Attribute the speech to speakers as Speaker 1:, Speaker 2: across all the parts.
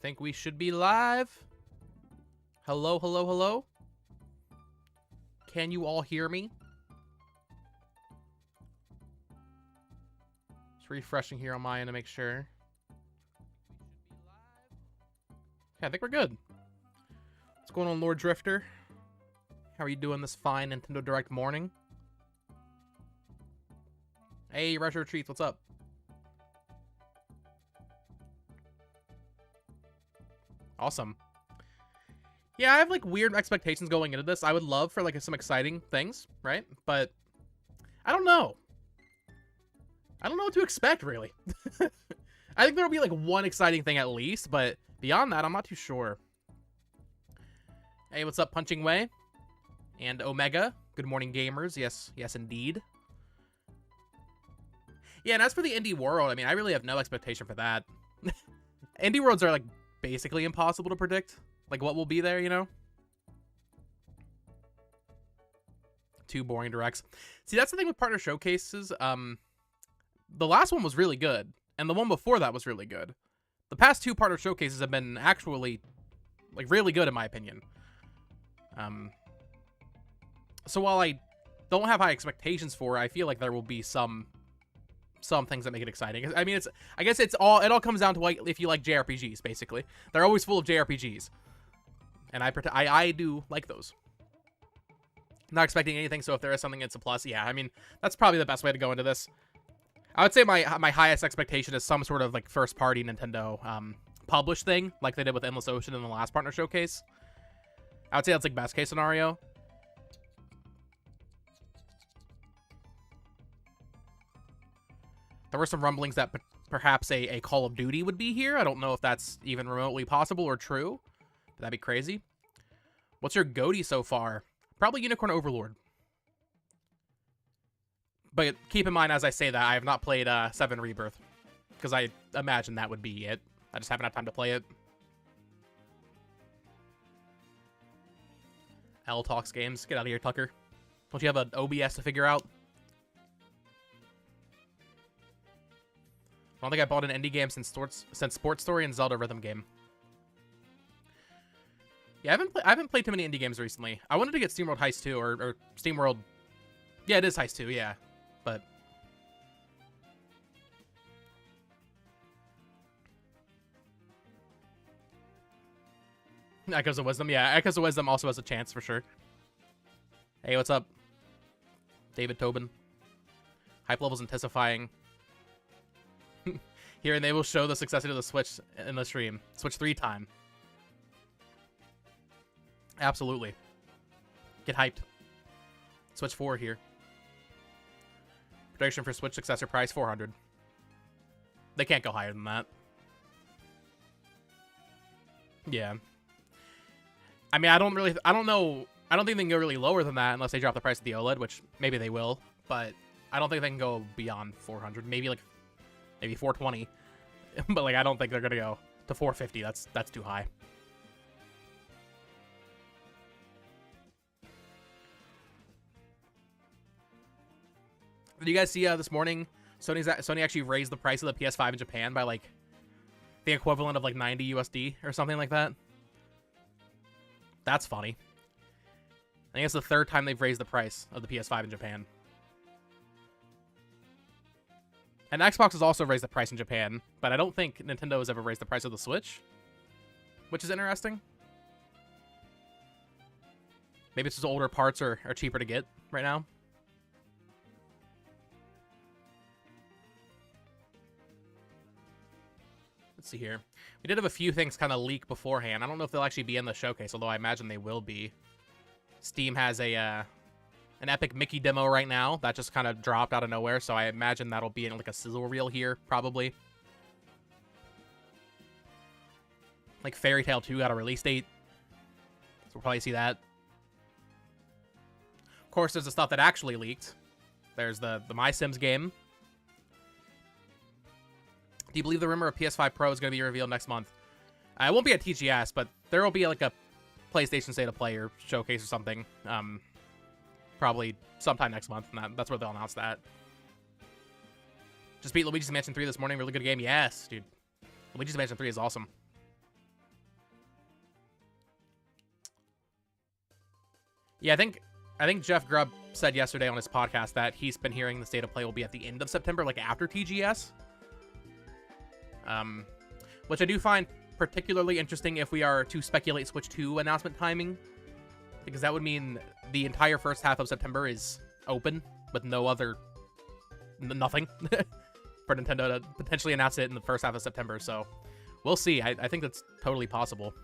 Speaker 1: Think we should be live? Hello, hello, hello? Can you all hear me? Just refreshing here on my end to make sure. Yeah, I think we're good. What's going on, Lord Drifter? How are you doing this fine Nintendo Direct morning? Hey, Retro Treats, what's up? Awesome. Yeah, I have like weird expectations going into this. I would love for like some exciting things, right? But I don't know. I don't know what to expect, really. I think there'll be like one exciting thing at least, but beyond that, I'm not too sure. Hey, what's up, Punching Way? And Omega. Good morning, gamers. Yes, yes, indeed. Yeah, and as for the indie world, I mean, I really have no expectation for that. Indie worlds are like basically impossible to predict. Like what will be there, you know? Two boring directs. See, that's the thing with partner showcases. The last one was really good, and the one before that was really good. The past two partner showcases have been actually like really good in my opinion. So while I don't have high expectations for it, I feel like there will be some things that make it exciting. I mean, I guess it all comes down to like if you like JRPGs. Basically, they're always full of JRPGs, and I do like those. Not expecting anything, so if there is something, it's a plus. Yeah, I mean that's probably the best way to go into this. I would say my highest expectation is some sort of like first party Nintendo published thing, like they did with Endless Ocean in the last partner showcase. I would say that's like best case scenario. There were some rumblings that perhaps a Call of Duty would be here. I don't know if that's even remotely possible or true. But that'd be crazy. What's your goatee so far? Probably Unicorn Overlord. But keep in mind, as I say that, I have not played 7 Rebirth. Because I imagine that would be it. I just haven't had time to play it. L Talks Games. Get out of here, Tucker. Don't you have an OBS to figure out? I don't think I bought an indie game since Sports Story and Zelda Rhythm Game. Yeah, I haven't played too many indie games recently. I wanted to get SteamWorld Heist 2 or SteamWorld. Yeah, it is Heist 2, yeah. But Echoes of Wisdom, yeah. Echoes of Wisdom also has a chance for sure. Hey, what's up? David Tobin. Hype levels intensifying. Here, and they will show the successor to the Switch in the stream. Switch 3 time. Absolutely. Get hyped. Switch 4 here. Prediction for Switch successor price, 400. They can't go higher than that. Yeah. I mean, I don't know. I don't think they can go really lower than that unless they drop the price of the OLED, which maybe they will. But I don't think they can go beyond 400. Maybe 420. But like I don't think they're gonna go to 450. That's too high. Did you guys see this morning Sony actually raised the price of the PS5 in Japan by like the equivalent of like 90 USD or something like that? That's funny. I think it's the 3rd time they've raised the price of the PS5 in Japan. And Xbox has also raised the price in Japan, but I don't think Nintendo has ever raised the price of the Switch, which is interesting. Maybe it's just older parts are cheaper to get right now. Let's see here. We did have a few things kind of leak beforehand. I don't know if they'll actually be in the showcase, although I imagine they will be. Steam has an Epic Mickey demo right now that just kind of dropped out of nowhere, so I imagine that'll be in like a sizzle reel here, probably. Like Fairy Tail 2 got a release date, so we'll probably see that. Of course, there's the stuff that actually leaked. There's the My Sims game. Do you believe the rumor of PS5 Pro is going to be revealed next month? It won't be at TGS, but there will be like a PlayStation State of Play or showcase or something. Probably sometime next month, and that's where they'll announce that. Just beat Luigi's Mansion 3 this morning. Really good game. Yes, dude. Luigi's Mansion 3 is awesome. Yeah, I think Jeff Grubb said yesterday on his podcast that he's been hearing the state of play will be at the end of September, like after TGS. Which I do find particularly interesting if we are to speculate Switch 2 announcement timing, because that would mean the entire first half of September is open with nothing for Nintendo to potentially announce it in the first half of September. So we'll see. I think that's totally possible.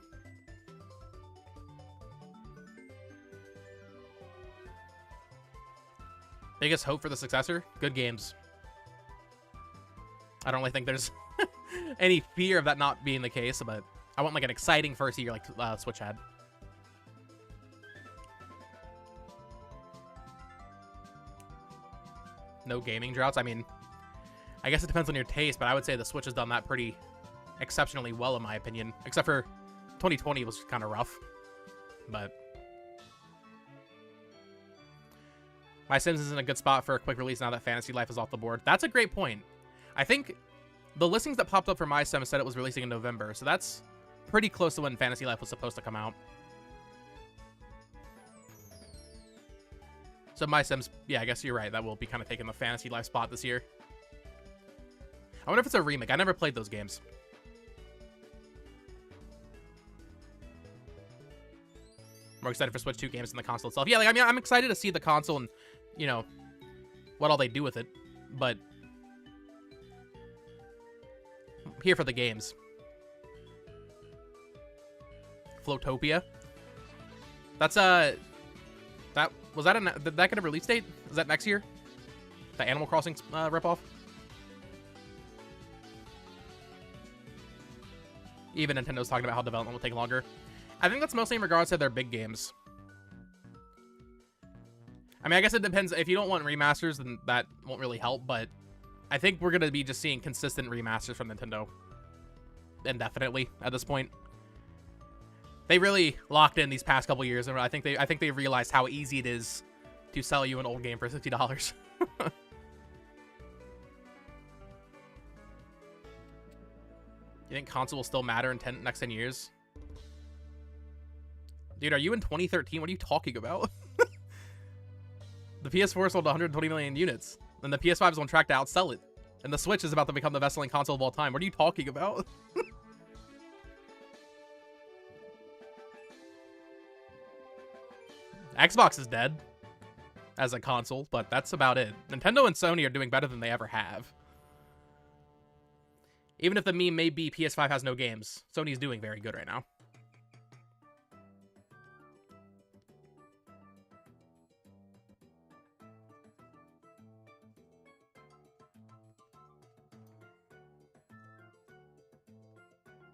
Speaker 1: Biggest hope for the successor? Good games. I don't really think there's any fear of that not being the case, but I want like an exciting first year like Switch had. No gaming droughts? I mean, I guess it depends on your taste, but I would say the Switch has done that pretty exceptionally well in my opinion. Except for 2020 was kind of rough. But My Sims is in a good spot for a quick release now that Fantasy Life is off the board. That's a great point. I think the listings that popped up for My Sims said it was releasing in November, so that's pretty close to when Fantasy Life was supposed to come out. So My Sims, yeah, I guess you're right. That will be kind of taking the Fantasy Life spot this year. I wonder if it's a remake. I never played those games. More excited for Switch 2 games than the console itself. Yeah, like, I mean, I'm excited to see the console and, you know, what all they do with it. But I'm here for the games. Floatopia. That's did that get a release date? Is that next year? The Animal Crossing ripoff? Even Nintendo's talking about how development will take longer. I think that's mostly in regards to their big games. I mean, I guess it depends. If you don't want remasters, then that won't really help, but I think we're going to be just seeing consistent remasters from Nintendo indefinitely at this point. They really locked in these past couple years, and I think they realized how easy it is to sell you an old game for $60. You think console will still matter in next 10 years? Dude, are you in 2013? What are you talking about? The PS4 sold 120 million units, and the PS5 is on track to outsell it. And the Switch is about to become the best-selling console of all time. What are you talking about? Xbox is dead as a console, but that's about it. Nintendo and Sony are doing better than they ever have. Even if the meme may be PS5 has no games, Sony's doing very good right now.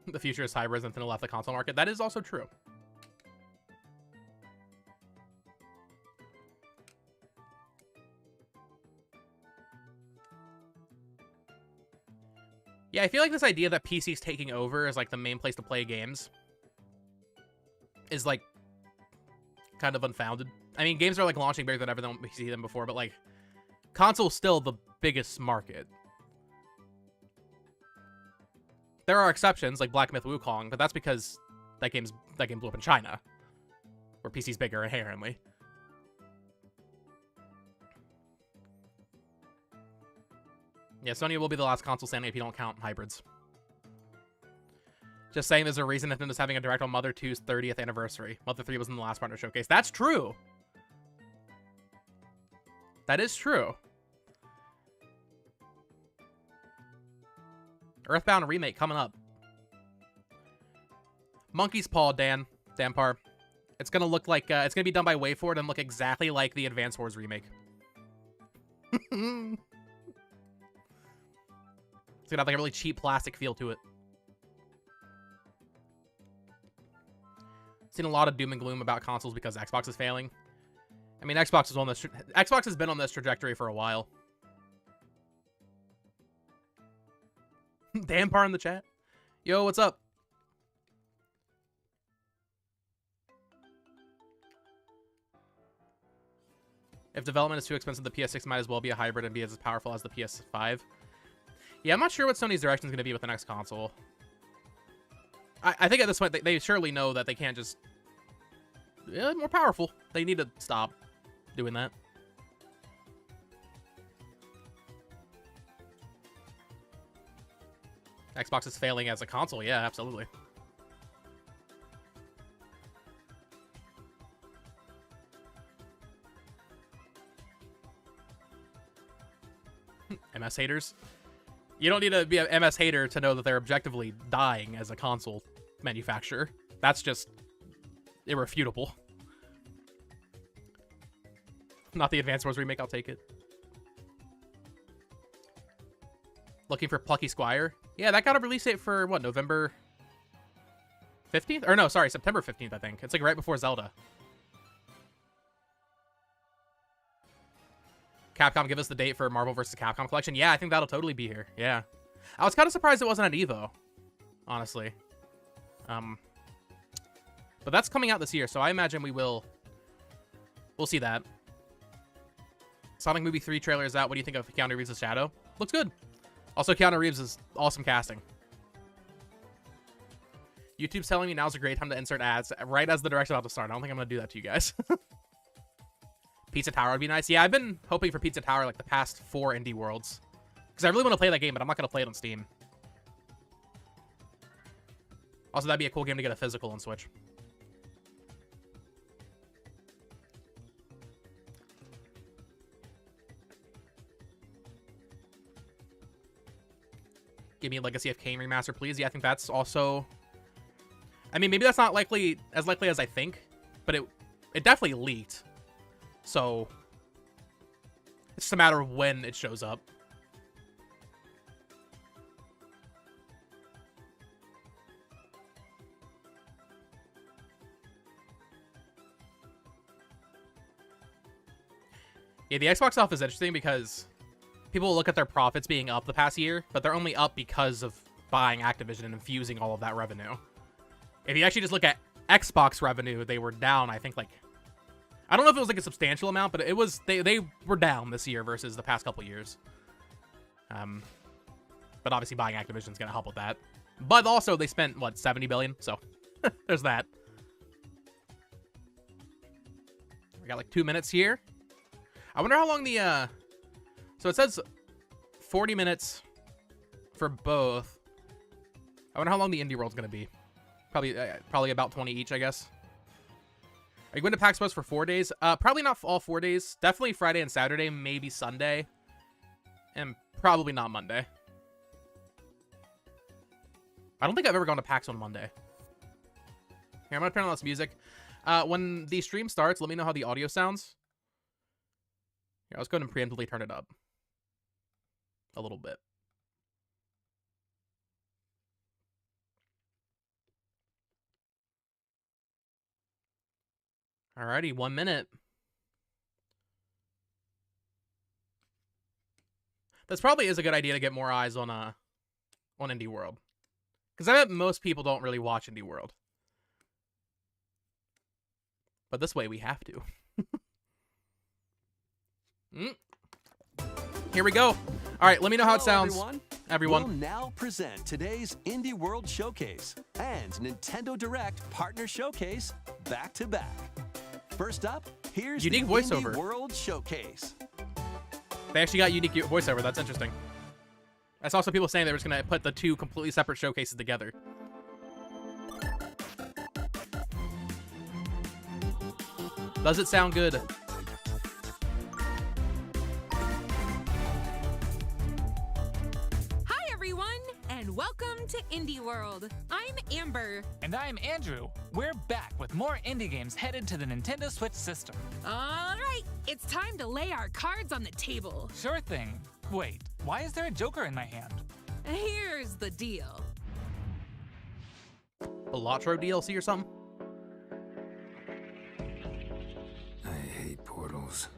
Speaker 1: The future is hybrids and Nintendo left the console market. That is also true. Yeah, I feel like this idea that PC's taking over is like the main place to play games is like kind of unfounded. I mean, games are like launching bigger than ever than we see them before, but like console's still the biggest market. There are exceptions like Black Myth Wukong, but that's because that game blew up in China, where PC's bigger inherently. Yeah, Sony will be the last console standing if you don't count hybrids. Just saying there's a reason Nintendo's having a direct on Mother 2's 30th anniversary. Mother 3 was in the last partner showcase. That's true. That is true. Earthbound remake coming up. Monkey's Paw, Dampar. It's gonna look like it's gonna be done by WayForward and look exactly like the Advance Wars remake. It's gonna have like a really cheap plastic feel to it. Seen a lot of doom and gloom about consoles because Xbox is failing. I mean, Xbox has been on this trajectory for a while. Dampar in the chat. Yo, what's up? If development is too expensive, the PS6 might as well be a hybrid and be as powerful as the PS5. Yeah, I'm not sure what Sony's direction is going to be with the next console. I think at this point, they surely know that they can't just more powerful. They need to stop doing that. Xbox is failing as a console. Yeah, absolutely. MS haters. You don't need to be an MS hater to know that they're objectively dying as a console manufacturer. That's just irrefutable. Not the Advance Wars remake, I'll take it. Looking for Plucky Squire. Yeah, that got a release date for, what, November 15th? Or no, sorry, September 15th, I think. It's like right before Zelda. Capcom, give us the date for Marvel vs. Capcom collection. Yeah, I think that'll totally be here. Yeah. I was kind of surprised it wasn't at EVO, honestly. But that's coming out this year, so I imagine we'll see that. Sonic Movie 3 trailer is out. What do you think of Keanu Reeves' Shadow? Looks good. Also, Keanu Reeves is awesome casting. YouTube's telling me now's a great time to insert ads right as the direction about to start. I don't think I'm going to do that to you guys. Pizza Tower would be nice. Yeah, I've been hoping for Pizza Tower like the past 4 Indie Worlds. Because I really want to play that game, but I'm not going to play it on Steam. Also, that'd be a cool game to get a physical on Switch. Give me a Legacy of Kain remaster, please. Yeah, I think that's also... I mean, maybe that's not as likely as I think, but it definitely leaked. So, it's just a matter of when it shows up. Yeah, the Xbox stuff is interesting because people will look at their profits being up the past year, but they're only up because of buying Activision and infusing all of that revenue. If you actually just look at Xbox revenue, they were down, I think, like... I don't know if it was like a substantial amount, but it was... They were down this year versus the past couple years. But obviously buying Activision is going to help with that. But also, they spent, what, $70 billion? So, there's that. We got like 2 minutes here. I wonder how long the... So it says 40 minutes for both. I wonder how long the Indie World's going to be. Probably about 20 each, I guess. Are you going to PAX West for 4 days? Probably not all 4 days. Definitely Friday and Saturday, maybe Sunday. And probably not Monday. I don't think I've ever gone to PAX on Monday. Here, I'm going to turn on this music. When the stream starts, let me know how the audio sounds. Here, let's go ahead and preemptively turn it up. A little bit. Alrighty, 1 minute. This probably is a good idea to get more eyes on Indie World. Because I bet most people don't really watch Indie World. But this way we have to. Here we go. All right, let me know how it sounds. Everyone.
Speaker 2: We'll now present today's Indie World Showcase and Nintendo Direct Partner Showcase back to back. First up, here's
Speaker 1: unique
Speaker 2: the
Speaker 1: voiceover.
Speaker 2: Indie World Showcase.
Speaker 1: They actually got unique voiceover. That's interesting. I saw some people saying they were just going to put the 2 completely separate showcases together. Does it sound good?
Speaker 3: Welcome to Indie World. I'm Amber.
Speaker 4: And I'm Andrew. We're back with more indie games headed to the Nintendo Switch system.
Speaker 3: All right, it's time to lay our cards on the table.
Speaker 4: Sure thing. Wait, why is there a Joker in my hand?
Speaker 3: Here's the deal.
Speaker 1: Elatro DLC or something?
Speaker 5: I hate portals.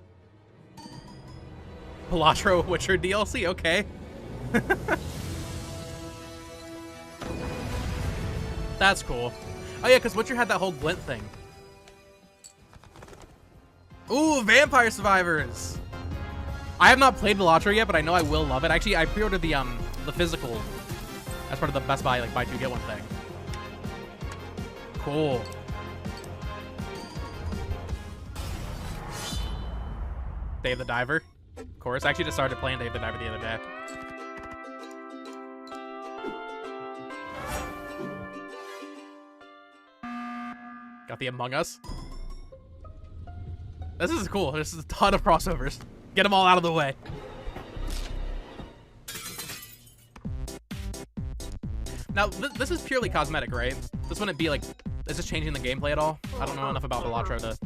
Speaker 1: Elatro Witcher DLC? Okay. That's cool. Oh yeah, because Witcher had that whole glint thing. Ooh, Vampire Survivors! I have not played Elatro yet, but I know I will love it. Actually, I pre-ordered the physical as part of the Best Buy, like, buy 2 get 1 thing. Cool. Dave the Diver. Of course. I actually just started playing Dave the Diver the other day. Got the Among Us. This is cool. There's a ton of crossovers. Get them all out of the way. Now, this is purely cosmetic, right? This wouldn't be like... Is this changing the gameplay at all? I don't know enough about Balatro to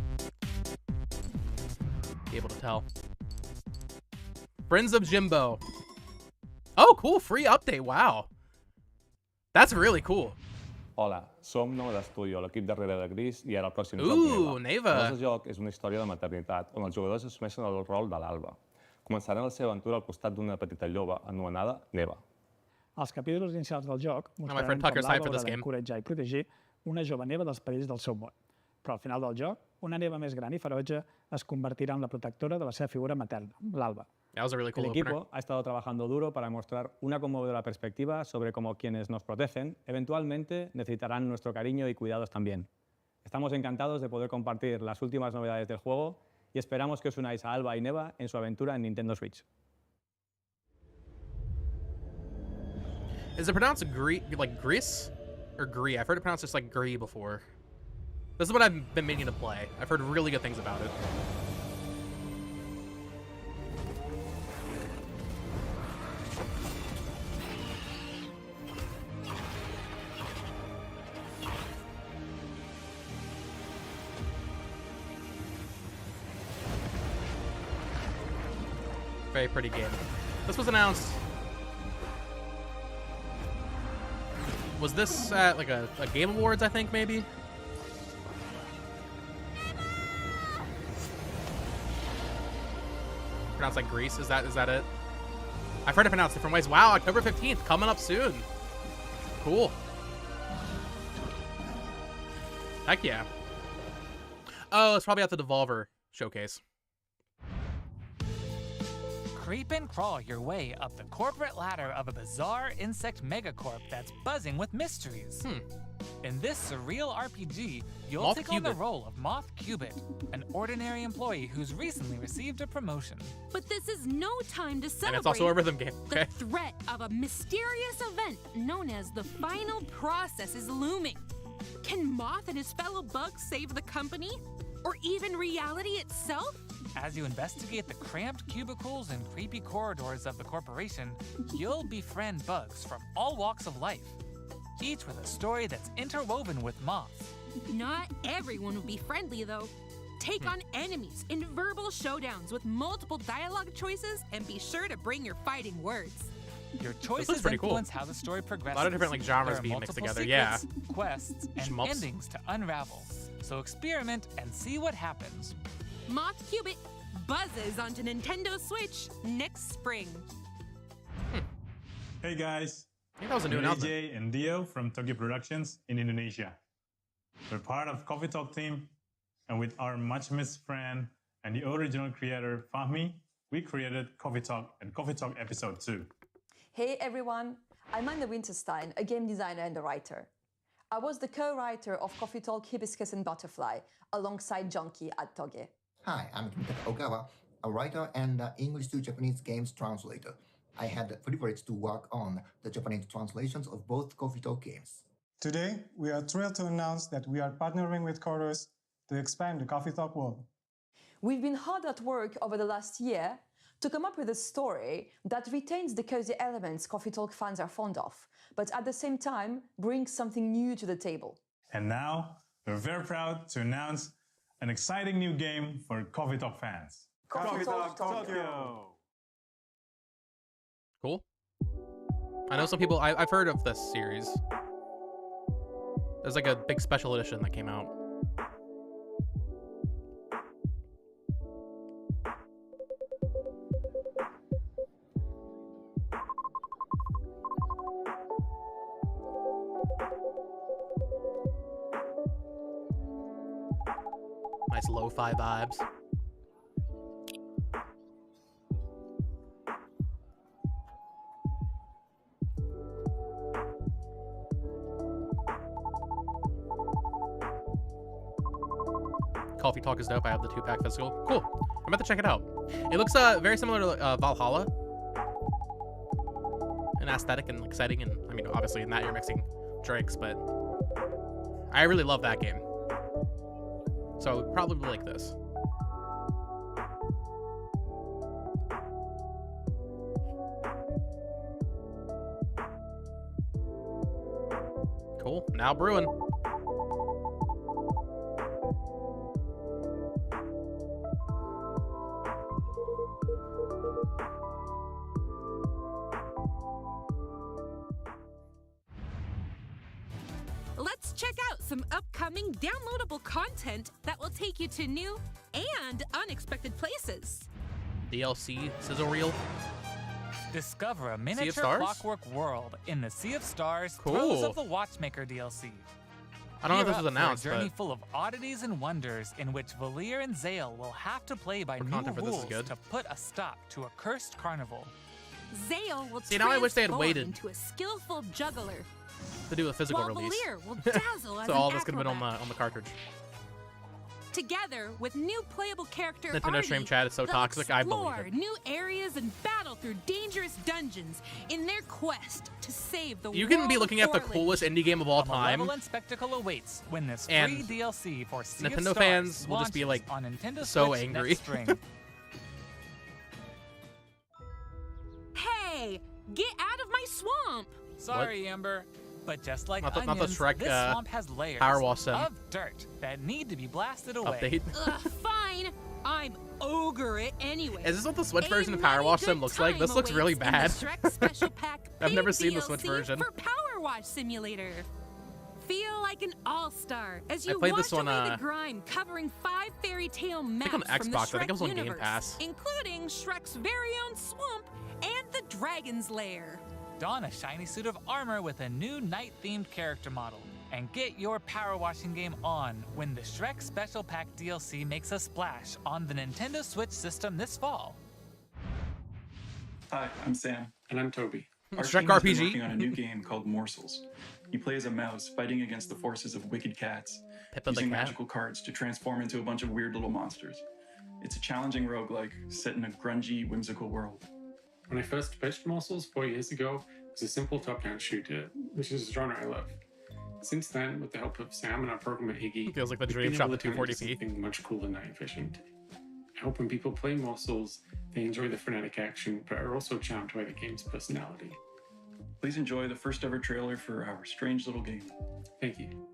Speaker 1: be able to tell. Friends of Jimbo. Oh, cool. Free update. Wow. That's really cool.
Speaker 6: Hola, som nou d'estudi, l'equip darrere de Gris, i ara el pròxim
Speaker 1: Ooh,
Speaker 6: joc
Speaker 1: Neva.
Speaker 6: El nostre joc és una història de maternitat, on els jugadors assumeixen el rol de l'Alba. Començaran la seva aventura al costat d'una petita lloba anomenada Neva.
Speaker 7: Els capítols inicials del joc
Speaker 1: my
Speaker 7: mostraran
Speaker 1: friend
Speaker 7: com
Speaker 1: Tucker's hyped for
Speaker 7: l'Alba
Speaker 1: this
Speaker 7: haurà
Speaker 1: game.
Speaker 7: d'encoratjar i protegir una jove Neva dels perills del seu món. Però al final del joc, una Neva més gran i ferotge es convertirà en la protectora de la seva figura materna, l'Alba.
Speaker 1: That was a really cool
Speaker 6: El
Speaker 1: opener.
Speaker 6: equipo ha estado trabajando duro para mostrar una conmovedora perspectiva sobre cómo quienes nos protegen eventualmente necesitarán nuestro cariño y cuidados también. Estamos encantados de poder compartir las últimas novedades del juego y esperamos que os unáis a Alba y Neva en su aventura en Nintendo Switch.
Speaker 1: Is it pronounced like Gris? Or Gree? I've heard it pronounced just like Gree before. This is what I've been meaning to play. I've heard really good things about it. Very pretty game. This was announced. Was this at like a Game Awards, I think, maybe? Pronounced like Grease, is that it? I've heard it pronounced different ways. Wow, October 15th, coming up soon. Cool. Heck yeah. Oh, it's probably at the Devolver showcase.
Speaker 4: Creep and crawl your way up the corporate ladder of a bizarre insect megacorp that's buzzing with mysteries. In this surreal RPG, you'll
Speaker 1: Moth
Speaker 4: take on the
Speaker 1: Cubit.
Speaker 4: role of Moth Cubit, an ordinary employee who's recently received a promotion.
Speaker 3: But this is no time to celebrate
Speaker 1: And it's also a rhythm game,
Speaker 3: the
Speaker 1: okay?
Speaker 3: threat of a mysterious event known as the final process is looming. Can Moth and his fellow bugs save the company? Or even reality itself?
Speaker 4: As you investigate the cramped cubicles and creepy corridors of the corporation, you'll befriend bugs from all walks of life, each with a story that's interwoven with moths.
Speaker 3: Not everyone will be friendly, though. Take on enemies in verbal showdowns with multiple dialogue choices, and be sure to bring your fighting words.
Speaker 4: Your choices
Speaker 1: pretty cool.
Speaker 4: influence how the story progresses.
Speaker 1: A lot of different like genres
Speaker 4: There are
Speaker 1: being mixed
Speaker 4: multiple
Speaker 1: together, yeah.
Speaker 4: secrets, quests, and
Speaker 1: Shmups.
Speaker 4: endings to unravel. So experiment and see what happens.
Speaker 3: Moth Cubit buzzes onto Nintendo Switch next spring.
Speaker 8: Hey guys,
Speaker 1: I think that was a new
Speaker 8: we're
Speaker 1: announcement.
Speaker 8: AJ and Dio from Tokyo Productions in Indonesia. We're part of Coffee Talk team, and with our much missed friend and the original creator Fahmi, we created Coffee Talk and Coffee Talk Episode 2.
Speaker 9: Hey everyone, I'm Anna Winterstein, a game designer and a writer. I was the co-writer of Coffee Talk Hibiscus and Butterfly alongside Junkie at Toge.
Speaker 10: Hi, I'm Kimitaka Ogawa, a writer and English to Japanese games translator. I had the privilege to work on the Japanese translations of both Coffee Talk games.
Speaker 11: Today, we are thrilled to announce that we are partnering with Chorus to expand the Coffee Talk world.
Speaker 9: We've been hard at work over the last year to come up with a story that retains the cozy elements Coffee Talk fans are fond of, but at the same time brings something new to the table.
Speaker 8: And now, we're very proud to announce an exciting new game for Coffee Talk fans.
Speaker 9: Coffee Talk Tokyo!
Speaker 1: Cool. I know some people, I've heard of this series. There's like a big special edition that came out. Nice lo-fi vibes. Coffee Talk is dope. I have the 2-pack physical. Cool. I'm about to check it out. It looks very similar to Valhalla. An aesthetic and like setting, and I mean, obviously in that you're mixing drinks, but I really love that game. So I would probably like this. Cool. Now brewing.
Speaker 3: Let's check out some upcoming downloadable content that will take you to new and unexpected places.
Speaker 1: DLC sizzle reel.
Speaker 4: Discover a
Speaker 1: Sea of
Speaker 4: miniature
Speaker 1: Stars?
Speaker 4: clockwork world in the Sea of Stars
Speaker 1: Cool.
Speaker 4: Throes of the Watchmaker DLC.
Speaker 1: I don't know if
Speaker 4: Gear
Speaker 1: this was
Speaker 4: up for
Speaker 1: announced,
Speaker 4: a journey
Speaker 1: but
Speaker 4: full of oddities and wonders in which Valir and Zale will have to play by new
Speaker 1: content for this is
Speaker 4: rules
Speaker 1: good.
Speaker 4: to put a stop to a cursed carnival.
Speaker 3: Zale will
Speaker 1: See, now I wish they had
Speaker 3: transform
Speaker 1: waited.
Speaker 3: into a skillful juggler,
Speaker 1: to do a physical
Speaker 3: while
Speaker 1: release.
Speaker 3: Valir will dazzle as
Speaker 1: So
Speaker 3: an
Speaker 1: all this could have been
Speaker 3: acrobat.
Speaker 1: on the cartridge.
Speaker 3: Together with new playable character
Speaker 1: Nintendo
Speaker 3: Artie,
Speaker 1: stream chat is so
Speaker 3: they'll
Speaker 1: toxic, I believe
Speaker 3: explore
Speaker 1: it.
Speaker 3: new areas and battle through dangerous dungeons in their quest to save the
Speaker 1: You can
Speaker 3: world
Speaker 1: be
Speaker 3: of
Speaker 1: looking at the
Speaker 3: Orland.
Speaker 1: coolest indie game of all
Speaker 4: A
Speaker 1: time,
Speaker 4: malevolent spectacle awaits when this
Speaker 1: And
Speaker 4: free DLC for Sea of
Speaker 1: Nintendo
Speaker 4: Stars
Speaker 1: fans will just be,
Speaker 4: launches
Speaker 1: like,
Speaker 4: on Nintendo
Speaker 1: so
Speaker 4: Switch
Speaker 1: angry.
Speaker 4: next spring.
Speaker 3: Hey, get out of my swamp!
Speaker 4: Sorry, Amber. But just like
Speaker 1: Not the
Speaker 4: onions,
Speaker 1: Shrek,
Speaker 4: this swamp has layers
Speaker 1: Power Wash Sim
Speaker 4: of dirt that need to be blasted away.
Speaker 1: update.
Speaker 3: Ugh, fine. I'm ogre it anyway.
Speaker 1: Is this what the Switch version of Power Wash Sim looks like? This looks really bad.
Speaker 3: Special pack
Speaker 1: I've never
Speaker 3: paid
Speaker 1: seen the Switch
Speaker 3: DLC
Speaker 1: version.
Speaker 3: for Power Wash Simulator. Feel like an all-star as
Speaker 1: I
Speaker 3: you
Speaker 1: played
Speaker 3: wash
Speaker 1: this one,
Speaker 3: away the grime, covering 5 fairy tale maps
Speaker 1: on
Speaker 3: from the
Speaker 1: Xbox. I think
Speaker 3: Shrek
Speaker 1: it was on Game
Speaker 3: universe,
Speaker 1: Pass.
Speaker 3: including Shrek's very own swamp and the Dragon's Lair.
Speaker 4: Don a shiny suit of armor with a new night-themed character model. And get your power washing game on when the Shrek Special Pack DLC makes a splash on the Nintendo Switch system this fall.
Speaker 12: Hi, I'm Sam.
Speaker 13: And I'm Toby.
Speaker 12: Our
Speaker 1: Shrek
Speaker 12: team has been
Speaker 1: RPG.
Speaker 12: working on a new game called Morsels. You play as a mouse fighting against the forces of wicked cats,
Speaker 1: Pippa the
Speaker 12: using
Speaker 1: cat.
Speaker 12: magical cards to transform into a bunch of weird little monsters. It's a challenging roguelike set in a grungy, whimsical world.
Speaker 13: When I first pitched Morsels 4 years ago, it was a simple top-down shooter, which is a genre I love. Since then, with the help of Sam and our programmer Iggy,
Speaker 1: Feels like the
Speaker 13: we've
Speaker 1: dream
Speaker 13: been
Speaker 1: shot
Speaker 13: able
Speaker 1: with
Speaker 13: to turn it into
Speaker 1: 240p.
Speaker 13: something much cooler and night efficient. I hope when people play Morsels, they enjoy the frenetic action, but are also charmed by the game's personality.
Speaker 12: Please enjoy the first ever trailer for our strange little game.
Speaker 13: Thank you.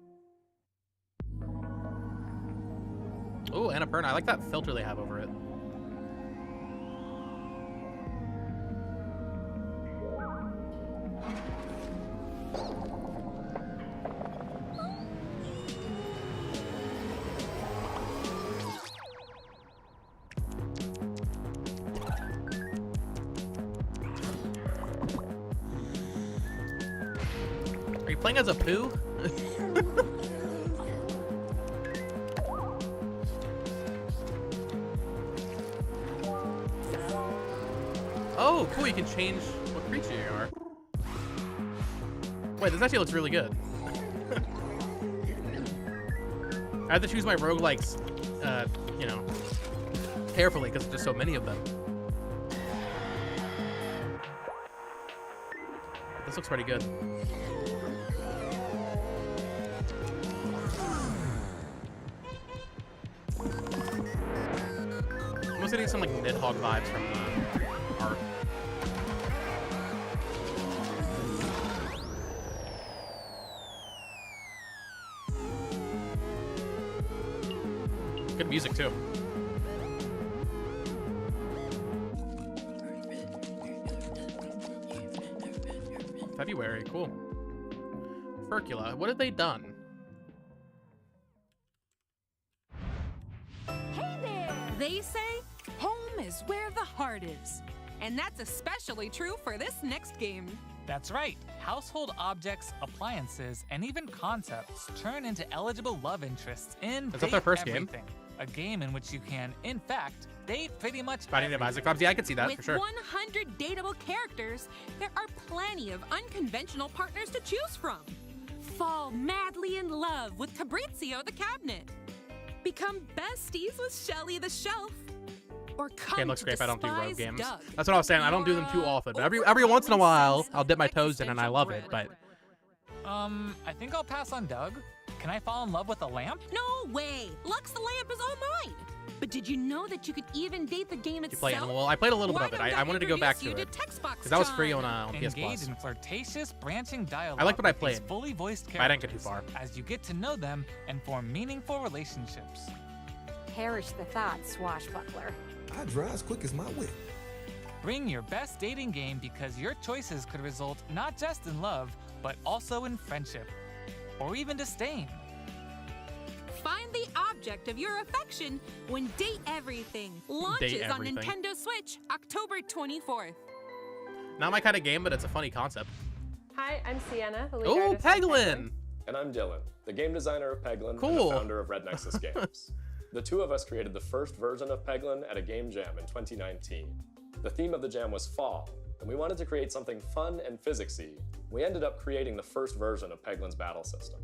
Speaker 1: Oh, Annapurna. I like that filter they have over it. Are you playing as a poo? Oh, cool, you can change what creature you are. Wait, this actually looks really good. I have to choose my roguelikes, you know, carefully because there's just so many of them. This looks pretty good. I'm almost getting some like Nidhogg vibes from the art. Good music too. February, cool. Furcula, what have they done?
Speaker 3: Hey there! They say home is where the heart is. And that's especially true for this next game.
Speaker 4: That's right. Household objects, appliances, and even concepts turn into eligible love interests in
Speaker 1: Is that their first game?
Speaker 4: Everything. A game in which you can, in fact, date pretty much
Speaker 1: Binding of Isaac Fobs. Yeah, I could see that
Speaker 3: With
Speaker 1: for sure.
Speaker 3: 100 dateable characters, there are plenty of unconventional partners to choose from. Fall madly in love with Fabrizio the Cabinet. Become besties with Shelly the Shelf. Or come
Speaker 1: Game looks
Speaker 3: to
Speaker 1: great, but I don't do rogue
Speaker 3: despise
Speaker 1: games.
Speaker 3: Doug.
Speaker 1: That's what I was saying. I don't do them too often, but every once in a while, I'll dip my toes in, and I love it. But
Speaker 4: I think I'll pass on Doug. Can I fall in love with a lamp?
Speaker 3: No way! Lux the Lamp is all mine! But did you know that you could even date the game
Speaker 1: you
Speaker 3: itself?
Speaker 1: play Animal. Well, I played a little bit of it. I wanted to go back to it because that was free on PS
Speaker 4: Engage
Speaker 1: Plus.
Speaker 4: in flirtatious, branching dialogue.
Speaker 1: I liked what I
Speaker 4: with these
Speaker 1: played.
Speaker 4: Fully voiced
Speaker 1: But I didn't get too
Speaker 4: characters
Speaker 1: far.
Speaker 4: as you get to know them and form meaningful relationships.
Speaker 14: Perish the thought, swashbuckler.
Speaker 5: I drive as quick as my whip.
Speaker 4: Bring your best dating game because your choices could result not just in love, but also in friendship, or even disdain.
Speaker 3: Find the object of your affection when Date Everything launches on Nintendo Switch October 24th.
Speaker 1: Not my kind of game, but it's a funny concept.
Speaker 15: Hi, I'm Sienna, the lead
Speaker 1: Oh,
Speaker 15: artist on
Speaker 1: Peglin!
Speaker 16: And I'm Dylan, the game designer of Peglin and
Speaker 1: Cool.
Speaker 16: the founder of Red Nexus Games. The two of us created the first version of Peglin at a game jam in 2019. The theme of the jam was fall, and we wanted to create something fun and physicsy. We ended up creating the first version of Peglin's battle system.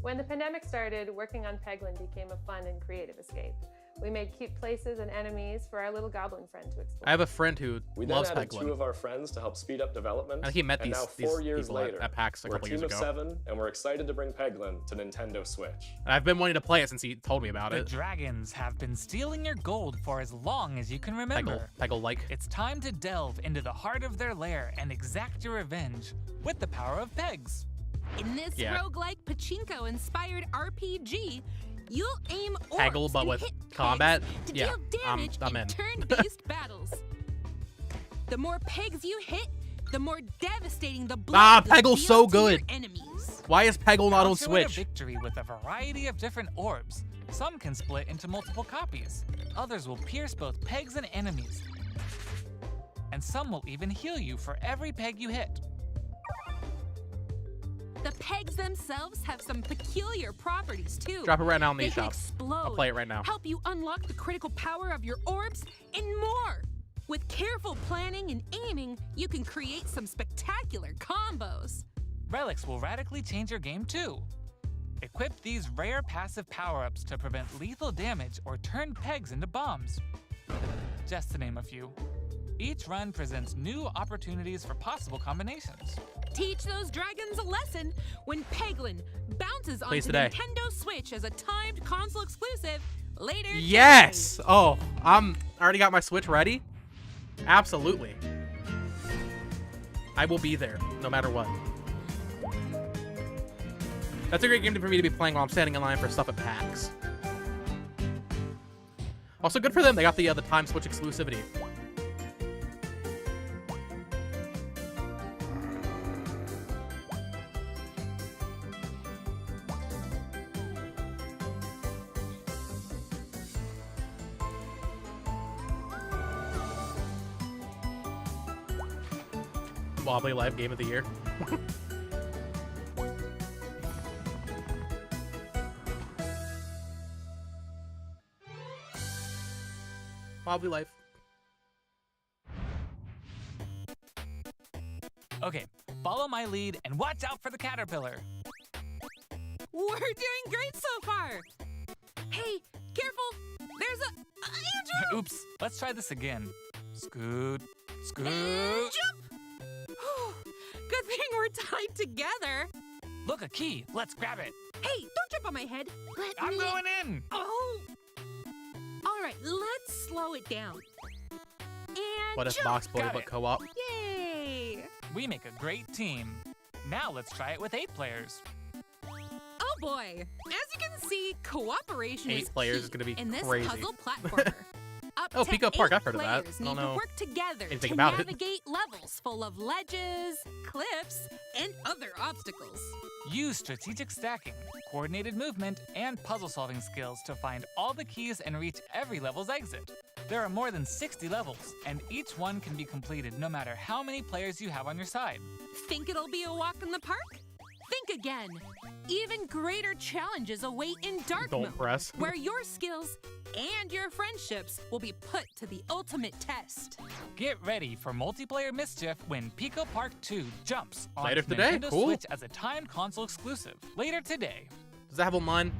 Speaker 15: When the pandemic started, working on Peglin became a fun and creative escape. We made cute places and enemies for our little goblin friend to explore.
Speaker 1: I have a friend who
Speaker 16: We
Speaker 1: loves
Speaker 16: then added
Speaker 1: Peglin.
Speaker 16: 2 of our friends to help speed up development.
Speaker 1: I think he met
Speaker 16: and
Speaker 1: these
Speaker 16: now 4 years
Speaker 1: people
Speaker 16: later,
Speaker 1: at PAX a
Speaker 16: we're a
Speaker 1: couple
Speaker 16: team
Speaker 1: years
Speaker 16: of
Speaker 1: ago.
Speaker 16: 7, and we're excited to bring Peglin to Nintendo Switch.
Speaker 1: And I've been wanting to play it since he told me about
Speaker 4: The
Speaker 1: it.
Speaker 4: dragons have been stealing your gold for as long as you can remember.
Speaker 1: Peggle-like.
Speaker 4: It's time to delve into the heart of their lair and exact your revenge with the power of pegs.
Speaker 3: In this roguelike pachinko-inspired RPG, you'll aim
Speaker 1: Peggle,
Speaker 3: orbs
Speaker 1: but
Speaker 3: and
Speaker 1: with
Speaker 3: hit
Speaker 1: combat?
Speaker 3: pegs to
Speaker 1: Yeah,
Speaker 3: deal damage
Speaker 1: I'm
Speaker 3: in
Speaker 1: in.
Speaker 3: turn-based battles. The more pegs you hit, the more devastating the
Speaker 1: Ah,
Speaker 3: blow you'll
Speaker 1: Peggle's so
Speaker 3: deal to your
Speaker 1: good.
Speaker 3: enemies.
Speaker 1: Why is Peggle not on
Speaker 4: Punctuate a
Speaker 1: Switch?
Speaker 4: victory with a variety of different orbs. Some can split into multiple copies. Others will pierce both pegs and enemies. And some will even heal you for every peg you hit.
Speaker 3: The pegs themselves have some peculiar properties too.
Speaker 1: Drop it right now in the
Speaker 3: They can
Speaker 1: eShop.
Speaker 3: explode,
Speaker 1: I'll play it right now.
Speaker 3: help you unlock the critical power of your orbs, and more. With careful planning and aiming, you can create some spectacular combos.
Speaker 4: Relics will radically change your game too. Equip these rare passive power-ups to prevent lethal damage or turn pegs into bombs. Just to name a few. Each run presents new opportunities for possible combinations.
Speaker 3: Teach those dragons a lesson when Peglin bounces onto
Speaker 1: Plays today.
Speaker 3: Nintendo Switch as a timed console exclusive later
Speaker 1: Yes! Oh, I already got my Switch ready. Absolutely. I will be there, no matter what. That's a great game for me to be playing while I'm standing in line for stuff at PAX. Also, good for them. They got the time Switch exclusivity. Wobbly Live Game of the Year. Wobbly Life.
Speaker 4: Okay, follow my lead and watch out for the caterpillar.
Speaker 3: We're doing great so far. Hey, careful! There's a Andrew!
Speaker 4: Oops, let's try this again. Scoot, scoot.
Speaker 3: Jump! Good thing we're tied together.
Speaker 4: Look, a key. Let's grab it.
Speaker 3: Hey, don't jump on my head.
Speaker 4: I'm going in.
Speaker 3: Oh! All right, let's slow it down. And
Speaker 1: What if
Speaker 3: jump.
Speaker 1: Box Boy
Speaker 4: Got
Speaker 1: but
Speaker 4: it.
Speaker 1: co-op?
Speaker 3: Yay!
Speaker 4: We make a great team. Now let's try it with 8 players.
Speaker 3: Oh boy! As you can see, cooperation
Speaker 1: 8
Speaker 3: is
Speaker 1: players
Speaker 3: key
Speaker 1: is gonna be
Speaker 3: in this
Speaker 1: crazy.
Speaker 3: puzzle platformer. Up
Speaker 1: Oh,
Speaker 3: to
Speaker 1: Pico Park,
Speaker 3: 8
Speaker 1: I've heard of that.
Speaker 3: players
Speaker 1: I don't
Speaker 3: need
Speaker 1: know
Speaker 3: to work together
Speaker 1: anything
Speaker 3: to
Speaker 1: about it.
Speaker 3: navigate levels full of ledges, cliffs, and other obstacles.
Speaker 4: Use strategic stacking, coordinated movement, and puzzle-solving skills to find all the keys and reach every level's exit. There are more than 60 levels, and each one can be completed no matter how many players you have on your side.
Speaker 3: Think it'll be a walk in the park? Think again. Even greater challenges await in Dark
Speaker 1: Don't
Speaker 3: Mode,
Speaker 1: press.
Speaker 3: where your skills and your friendships will be put to the ultimate test.
Speaker 4: Get ready for multiplayer mischief when Pico Park 2 jumps on
Speaker 1: Later today?
Speaker 4: Nintendo
Speaker 1: Cool.
Speaker 4: Switch as a timed console exclusive. Later today.
Speaker 1: Does that have online?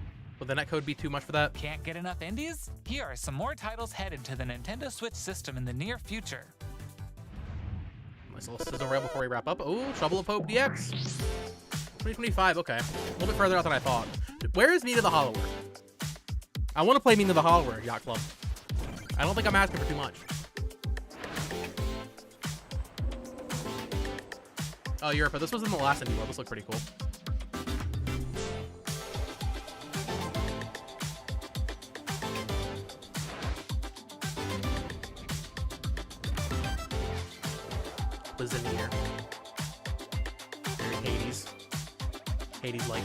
Speaker 1: Would the netcode be too much for that?
Speaker 4: Can't get enough indies? Here are some more titles headed to the Nintendo Switch system in the near future.
Speaker 1: Nice little sizzle rail before we wrap up. Oh, Shovel of Hope DX. 2025, okay. A little bit further out than I thought. Where is Meat of the Hollower? I want to play Meat of the Hollower, Yacht Club. I don't think I'm asking for too much. Oh, Europe, but this was in the last Indie World. This looked pretty cool. Was in here. Very Hades. Hades-like.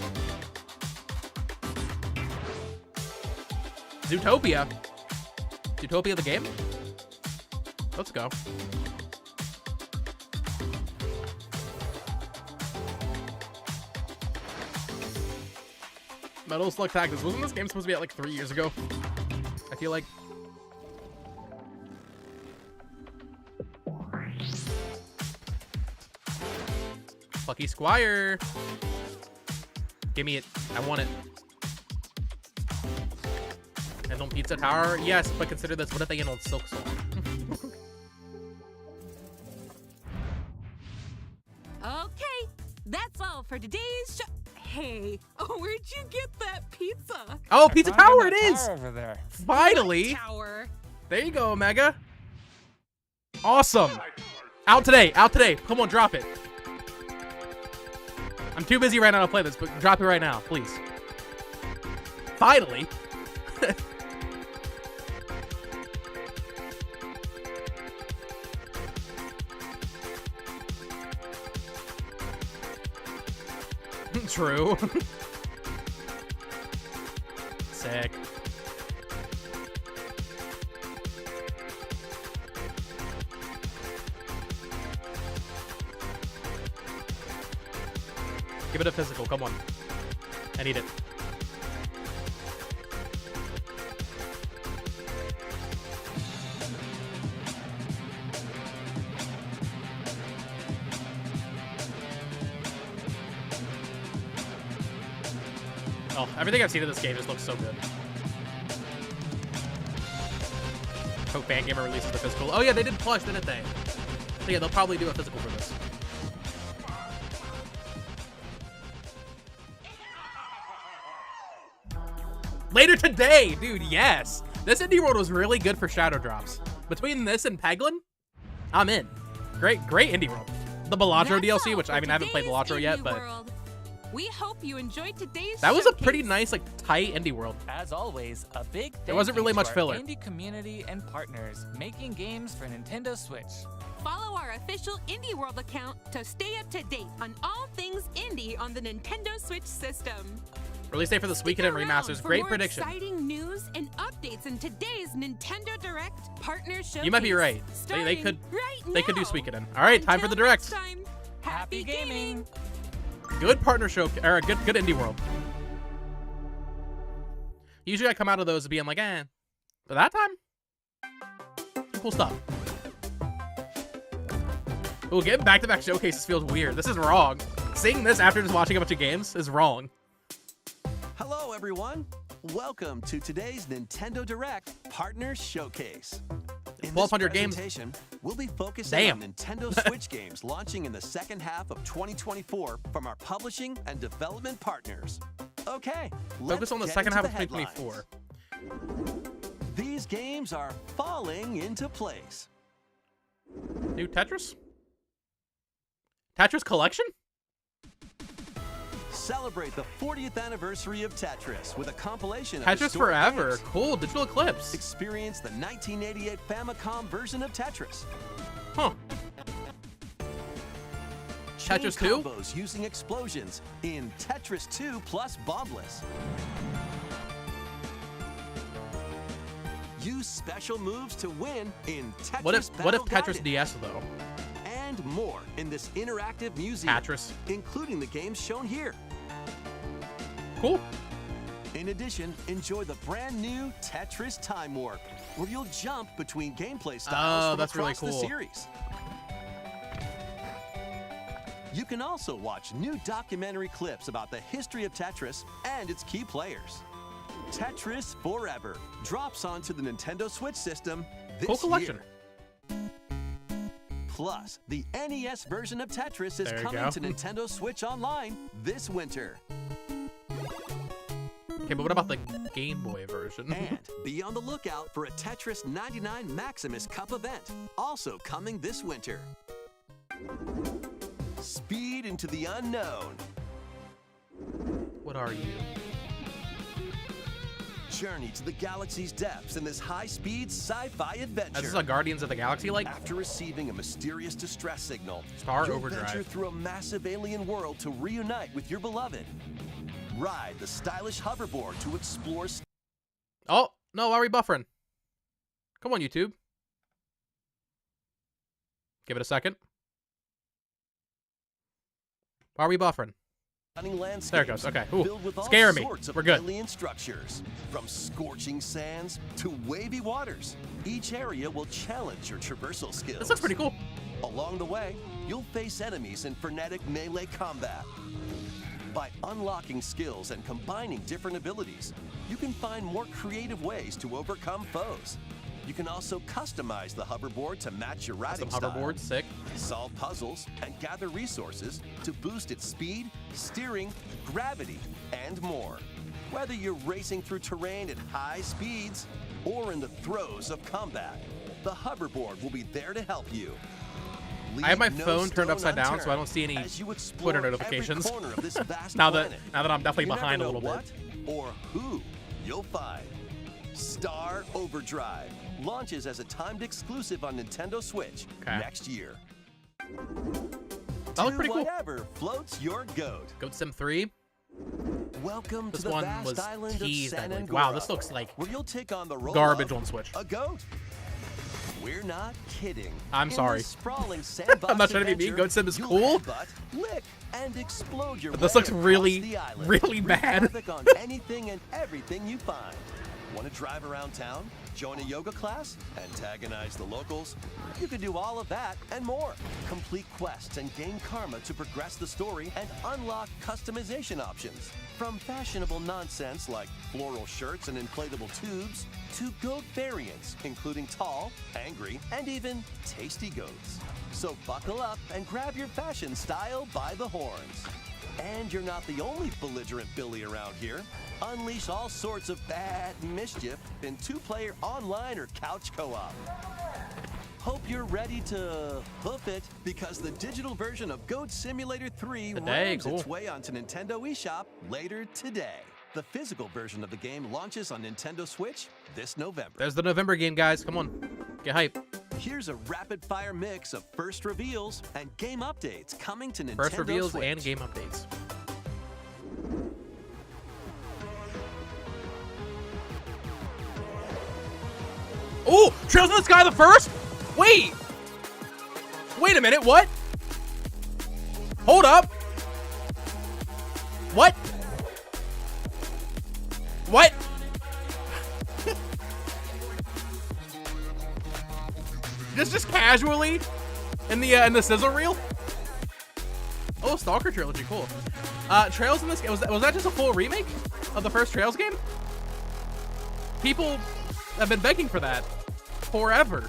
Speaker 1: Zootopia. Zootopia the game? Let's go. Metal Slug Tactics. Wasn't this game supposed to be out like 3 years ago? I feel like. Lucky Squire. Give me it. I want it. Handle Pizza Tower? Yes, but consider this. What if they handled Silk Song?
Speaker 3: Okay, that's all for today's show. Hey, where'd you get that pizza?
Speaker 1: Oh, Pizza Tower it is!
Speaker 4: Over there.
Speaker 1: Finally!
Speaker 3: Tower.
Speaker 1: There you go, Omega. Awesome. Out today. Out today. Come on, drop it. I'm too busy right now to play this, but drop it right now, please. Finally. True. Sick. Give it a physical, come on. I need it. Oh, everything I've seen in this game just looks so good. Hope Fangamer releases the physical. Oh yeah, they did plush, didn't they? So yeah, they'll probably do a physical for this. Later today, dude, yes. This Indie World was really good for Shadow Drops. Between this and Peglin, I'm in. Great Indie World. The Balatro DLC, which I mean, I haven't played Balatro yet, but
Speaker 3: we hope you enjoyed today's
Speaker 1: that was a pretty nice, like, tight Indie World.
Speaker 4: As always, a big thank
Speaker 1: there wasn't really
Speaker 4: you
Speaker 1: much
Speaker 4: to our
Speaker 1: filler.
Speaker 4: Indie community and partners making games for Nintendo Switch.
Speaker 3: Follow our official Indie World account to stay up to date on all things indie on the Nintendo Switch system.
Speaker 1: Release date for this weekend and remasters. Great prediction.
Speaker 3: Exciting news and updates in today's Nintendo Direct partner showcase.
Speaker 1: You might be right. They could do Suikoden. All right, time for the Direct.
Speaker 3: Time, happy gaming.
Speaker 1: Good partner show, or good Indie World. Usually I come out of those being like, but that time, cool stuff. Ooh, getting back-to-back showcases feels weird. This is wrong. Seeing this after just watching a bunch of games is wrong.
Speaker 2: Hello, everyone. Welcome to today's Nintendo Direct Partner Showcase. In
Speaker 1: 1,200
Speaker 2: this
Speaker 1: games.
Speaker 2: presentation, we'll be focusing on Nintendo Switch games launching in the second half of 2024 from our publishing and development partners. Okay,
Speaker 1: focus on the second half of 2024.
Speaker 2: These games are falling into place.
Speaker 1: New Tetris? Tetris Collection?
Speaker 2: Celebrate the 40th anniversary of Tetris with a compilation of
Speaker 1: Tetris Forever.
Speaker 2: games.
Speaker 1: Cool. Digital Eclipse.
Speaker 2: Experience the 1988 Famicom version of Tetris.
Speaker 1: Huh.
Speaker 2: Chain
Speaker 1: Tetris 2?
Speaker 2: combos using explosions in Tetris 2 plus Bombless. Use special moves to win in Tetris
Speaker 1: What if
Speaker 2: Battle
Speaker 1: Tetris
Speaker 2: Guided.
Speaker 1: DS though?
Speaker 2: And more in this interactive museum,
Speaker 1: Tetris.
Speaker 2: including the games shown here.
Speaker 1: Cool.
Speaker 2: In addition, enjoy the brand new Tetris Time Warp, where you'll jump between gameplay styles from
Speaker 1: that's really
Speaker 2: across
Speaker 1: cool.
Speaker 2: the series. You can also watch new documentary clips about the history of Tetris and its key players. Tetris Forever drops onto the Nintendo Switch system this
Speaker 1: Cool collection.
Speaker 2: year. Plus, the NES version of Tetris is
Speaker 1: There you
Speaker 2: coming
Speaker 1: go.
Speaker 2: to Nintendo Switch Online this winter.
Speaker 1: Okay, but what about the Game Boy version?
Speaker 2: And be on the lookout for a Tetris 99 Maximus Cup event, also coming this winter. Speed into the unknown.
Speaker 1: What are you?
Speaker 2: Journey to the galaxy's depths in this high-speed sci-fi adventure.
Speaker 1: Is this a Guardians of the Galaxy like?
Speaker 2: After receiving a mysterious distress signal,
Speaker 1: Star
Speaker 2: you'll
Speaker 1: Overdrive.
Speaker 2: venture through a massive alien world to reunite with your beloved. Ride the stylish hoverboard to explore.
Speaker 1: Oh, no, why are we buffering? Come on, YouTube. Give it a second. Why are we buffering?
Speaker 2: Stunning landscapes
Speaker 1: There it goes. Okay. Ooh,
Speaker 2: filled with all
Speaker 1: scare me.
Speaker 2: sorts of
Speaker 1: We're good.
Speaker 2: alien structures, from scorching sands to wavy waters. Each area will challenge your traversal skills.
Speaker 1: This looks pretty cool.
Speaker 2: Along the way, you'll face enemies in frenetic melee combat. By unlocking skills and combining different abilities, you can find more creative ways to overcome foes. You can also customize the hoverboard to match your riding
Speaker 1: Some
Speaker 2: style.
Speaker 1: hoverboard, sick.
Speaker 2: Solve puzzles and gather resources to boost its speed, steering, gravity, and more. Whether you're racing through terrain at high speeds or in the throes of combat, the hoverboard will be there to help you.
Speaker 1: I have my
Speaker 2: Leave no
Speaker 1: phone turned
Speaker 2: stone
Speaker 1: upside down, so I
Speaker 2: unturned
Speaker 1: don't see any
Speaker 2: as you explore
Speaker 1: Twitter notifications.
Speaker 2: every corner of this vast
Speaker 1: now that
Speaker 2: planet.
Speaker 1: I'm definitely
Speaker 2: You never
Speaker 1: behind a
Speaker 2: know
Speaker 1: little
Speaker 2: what
Speaker 1: bit.
Speaker 2: or who you'll find. Star Overdrive launches as a timed exclusive on Nintendo Switch next year.
Speaker 1: That looks pretty cool.
Speaker 2: Whatever floats your goat.
Speaker 1: Goat Sim 3.
Speaker 2: Welcome
Speaker 1: This
Speaker 2: to the
Speaker 1: one
Speaker 2: vast
Speaker 1: was
Speaker 2: island of
Speaker 1: teased, I
Speaker 2: San
Speaker 1: believe.
Speaker 2: Angora,
Speaker 1: Wow, this looks like
Speaker 2: where you'll take on the role
Speaker 1: garbage
Speaker 2: of
Speaker 1: on Switch.
Speaker 2: a goat. We're not kidding.
Speaker 1: I'm
Speaker 2: In
Speaker 1: sorry.
Speaker 2: this sprawling sandbox
Speaker 1: I'm not trying to be mean.
Speaker 2: adventure,
Speaker 1: Goat Sim is
Speaker 2: you'll
Speaker 1: cool.
Speaker 2: headbutt, lick, and explode your
Speaker 1: But this
Speaker 2: way
Speaker 1: looks
Speaker 2: across
Speaker 1: really,
Speaker 2: the island.
Speaker 1: really
Speaker 2: Wreak
Speaker 1: bad.
Speaker 2: havoc on anything and everything you find. Want to drive around town, join a yoga class, antagonize the locals? You can do all of that and more. Complete quests and gain karma to progress the story and unlock customization options. From fashionable nonsense like floral shirts and inflatable tubes, to goat variants, including tall, angry, and even tasty goats. So buckle up and grab your fashion style by the horns. And you're not the only belligerent Billy around here. Unleash all sorts of bad mischief in two-player online or couch co-op. Hope you're ready to hoof it, because the digital version of Goat Simulator 3 rams its way onto Nintendo eShop later today. The physical version of the game launches on Nintendo Switch this November.
Speaker 1: There's the November game, guys. Come on. Get hype.
Speaker 2: Here's a rapid-fire mix of first reveals and game updates coming to Nintendo
Speaker 1: First reveals
Speaker 2: Switch.
Speaker 1: and game updates. Oh, Trails in the Sky the first? Wait. Wait a minute, what? Hold up. What? What? just casually in the sizzle reel? Oh, Stalker Trilogy, cool. Trails in this game, was that just a full remake of the first Trails game? People have been begging for that forever.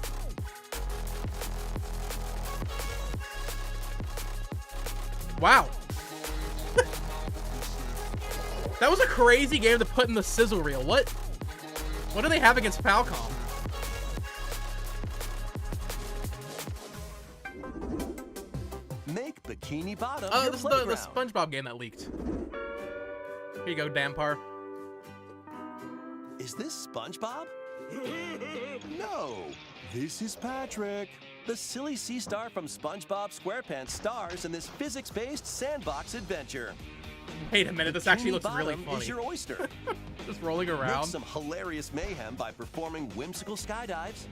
Speaker 1: Wow. That was a crazy game to put in the sizzle reel. What do they have against Falcom?
Speaker 2: Make Bikini Bottom
Speaker 1: Oh,
Speaker 2: your
Speaker 1: this is the
Speaker 2: playground.
Speaker 1: SpongeBob game that leaked. Here you go, Dampar.
Speaker 2: Is this SpongeBob? No, this is Patrick. The silly sea star from SpongeBob SquarePants stars in this physics-based sandbox adventure.
Speaker 1: Wait a minute, this actually
Speaker 2: Bikini
Speaker 1: looks really
Speaker 2: Bottom
Speaker 1: funny.
Speaker 2: is your oyster.
Speaker 1: Just rolling
Speaker 2: Make
Speaker 1: around.
Speaker 2: some hilarious mayhem by performing whimsical skydives,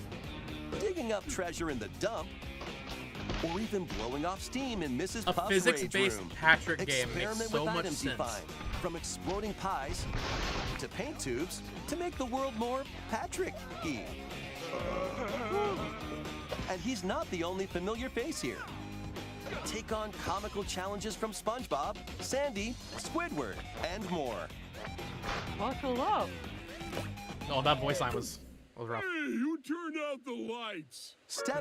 Speaker 2: digging up treasure in the dump, or even blowing off steam in Mrs.
Speaker 1: A
Speaker 2: Puff's
Speaker 1: physics-based
Speaker 2: rage room.
Speaker 1: Patrick game makes
Speaker 2: Experiment
Speaker 1: so
Speaker 2: with
Speaker 1: much
Speaker 2: items you
Speaker 1: sense.
Speaker 2: find, from exploding pies to paint tubes to make the world more Patrick-y. And he's not the only familiar face here. Take on comical challenges from SpongeBob, Sandy, Squidward, and more.
Speaker 17: Buckle up.
Speaker 1: Oh, that voice line was rough.
Speaker 17: Hey, who turned out the lights?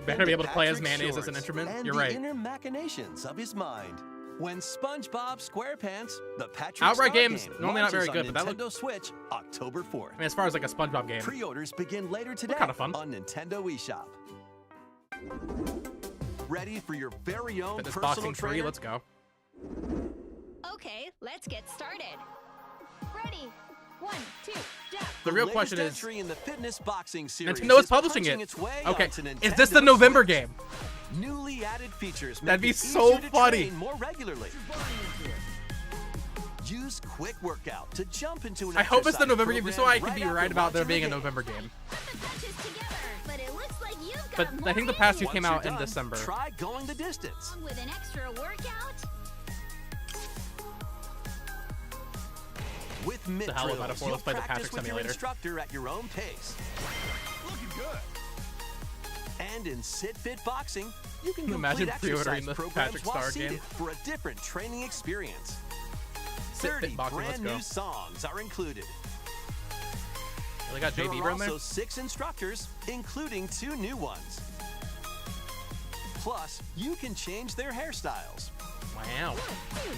Speaker 1: Better be able to play as mayonnaise as an instrument.
Speaker 2: And
Speaker 1: You're
Speaker 2: the
Speaker 1: right.
Speaker 2: inner machinations of his mind. When SpongeBob SquarePants, the Patrick
Speaker 1: Outright
Speaker 2: Star
Speaker 1: games
Speaker 2: game,
Speaker 1: normally not very
Speaker 2: launches
Speaker 1: good,
Speaker 2: on
Speaker 1: but that
Speaker 2: Nintendo Switch October 4th.
Speaker 1: I mean, as far as like a SpongeBob game.
Speaker 2: Pre-orders begin later today
Speaker 1: kind of fun.
Speaker 2: on Nintendo eShop. Ready for your very own
Speaker 1: Fitness
Speaker 2: personal
Speaker 1: Boxing 3,
Speaker 2: trainer?
Speaker 1: let's go.
Speaker 18: Okay, let's get started. Ready? 1, 2, jump.
Speaker 1: The real
Speaker 2: latest
Speaker 1: question is,
Speaker 2: entry in the Fitness Boxing series
Speaker 1: Nintendo is
Speaker 2: is
Speaker 1: publishing
Speaker 2: punching
Speaker 1: it.
Speaker 2: its way
Speaker 1: Okay,
Speaker 2: onto
Speaker 1: is this the
Speaker 2: Nintendo
Speaker 1: November
Speaker 2: Switch.
Speaker 1: game?
Speaker 2: Newly added features make
Speaker 1: That'd be
Speaker 2: it
Speaker 1: so
Speaker 2: easier to
Speaker 1: funny.
Speaker 2: train more regularly. Use Quick Workout to jump into an
Speaker 1: I hope it's the
Speaker 2: exercise
Speaker 1: November game just so I
Speaker 2: program
Speaker 1: can be
Speaker 2: right
Speaker 1: right
Speaker 2: after
Speaker 1: about there
Speaker 2: launching
Speaker 1: being a
Speaker 2: the game.
Speaker 1: November game.
Speaker 18: But it looks like you've
Speaker 1: But
Speaker 18: got
Speaker 1: I think the
Speaker 18: more
Speaker 1: past two
Speaker 18: in
Speaker 1: came
Speaker 2: Once
Speaker 1: out
Speaker 2: you're
Speaker 1: in
Speaker 2: done,
Speaker 1: December.
Speaker 2: Try going the distance.
Speaker 18: you. With an extra workout?
Speaker 2: With
Speaker 1: The
Speaker 2: mid
Speaker 1: hell of a
Speaker 2: drills,
Speaker 1: metaphor.
Speaker 2: you'll
Speaker 1: Let's play the
Speaker 2: practice
Speaker 1: Patrick
Speaker 2: with your
Speaker 1: Simulator.
Speaker 2: instructor at your own pace.
Speaker 17: Looking good.
Speaker 2: And in Sit Fit Boxing, you can
Speaker 1: Imagine
Speaker 2: complete
Speaker 1: pre-ordering
Speaker 2: exercise
Speaker 1: the
Speaker 2: programs
Speaker 1: Patrick
Speaker 2: while
Speaker 1: Star
Speaker 2: seated
Speaker 1: game.
Speaker 2: for a different training experience.
Speaker 1: Sit
Speaker 2: 30
Speaker 1: Fit Boxing, let's
Speaker 2: brand
Speaker 1: go.
Speaker 2: new songs are included.
Speaker 1: They got
Speaker 2: There
Speaker 1: JB
Speaker 2: are
Speaker 1: Bro in there?
Speaker 2: also 6 instructors, including 2 new ones. Plus, you can change their hairstyles.
Speaker 1: Wow.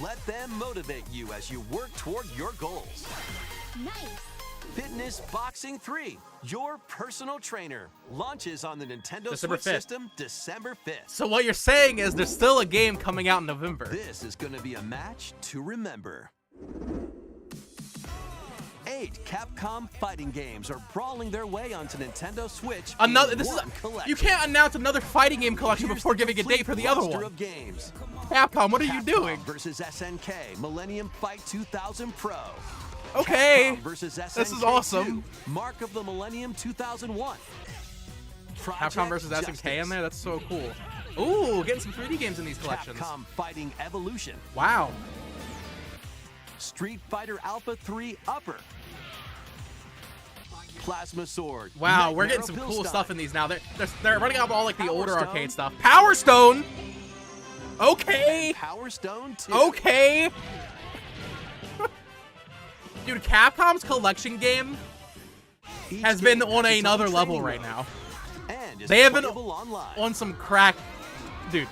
Speaker 2: Let them motivate you as you work toward your goals.
Speaker 18: Nice.
Speaker 2: Fitness Boxing 3, your personal trainer, launches on the Nintendo
Speaker 1: December
Speaker 2: Switch
Speaker 1: 5th.
Speaker 2: system December 5th.
Speaker 1: So what you're saying is there's still a game coming out in November.
Speaker 2: This is going to be a match to remember. 8 Capcom fighting games are brawling their way onto Nintendo Switch.
Speaker 1: Another.
Speaker 2: in
Speaker 1: This is.
Speaker 2: one collection.
Speaker 1: You can't announce another fighting game collection
Speaker 2: Here's
Speaker 1: before
Speaker 2: the
Speaker 1: giving a
Speaker 2: complete
Speaker 1: date for the other
Speaker 2: roster
Speaker 1: one.
Speaker 2: of games.
Speaker 1: Capcom, what are you
Speaker 2: Capcom
Speaker 1: doing?
Speaker 2: versus SNK Millennium Fight 2000 Pro.
Speaker 1: Okay.
Speaker 2: Capcom versus SNK
Speaker 1: This is awesome.
Speaker 2: 2, Mark of the Millennium 2001. Project
Speaker 1: Capcom versus SNK
Speaker 2: Justice.
Speaker 1: in there. That's so cool. Ooh, getting some 3D games in these collections.
Speaker 2: Capcom Fighting Evolution.
Speaker 1: Wow.
Speaker 2: Street Fighter Alpha 3 Upper. Plasma Sword.
Speaker 1: Wow, we're
Speaker 2: Nightmare
Speaker 1: getting some
Speaker 2: of
Speaker 1: cool
Speaker 2: Pilstein.
Speaker 1: stuff in these now. They're running out all like the
Speaker 2: Power
Speaker 1: older
Speaker 2: Stone.
Speaker 1: arcade stuff. Power Stone. Okay.
Speaker 2: Power Stone 2.
Speaker 1: Okay. Dude, Capcom's collection game
Speaker 2: Each
Speaker 1: has been
Speaker 2: game
Speaker 1: on
Speaker 2: has its
Speaker 1: another
Speaker 2: own
Speaker 1: level
Speaker 2: training
Speaker 1: right
Speaker 2: mode
Speaker 1: now.
Speaker 2: And is
Speaker 1: They have been
Speaker 2: playable online.
Speaker 1: on some crack. Dude,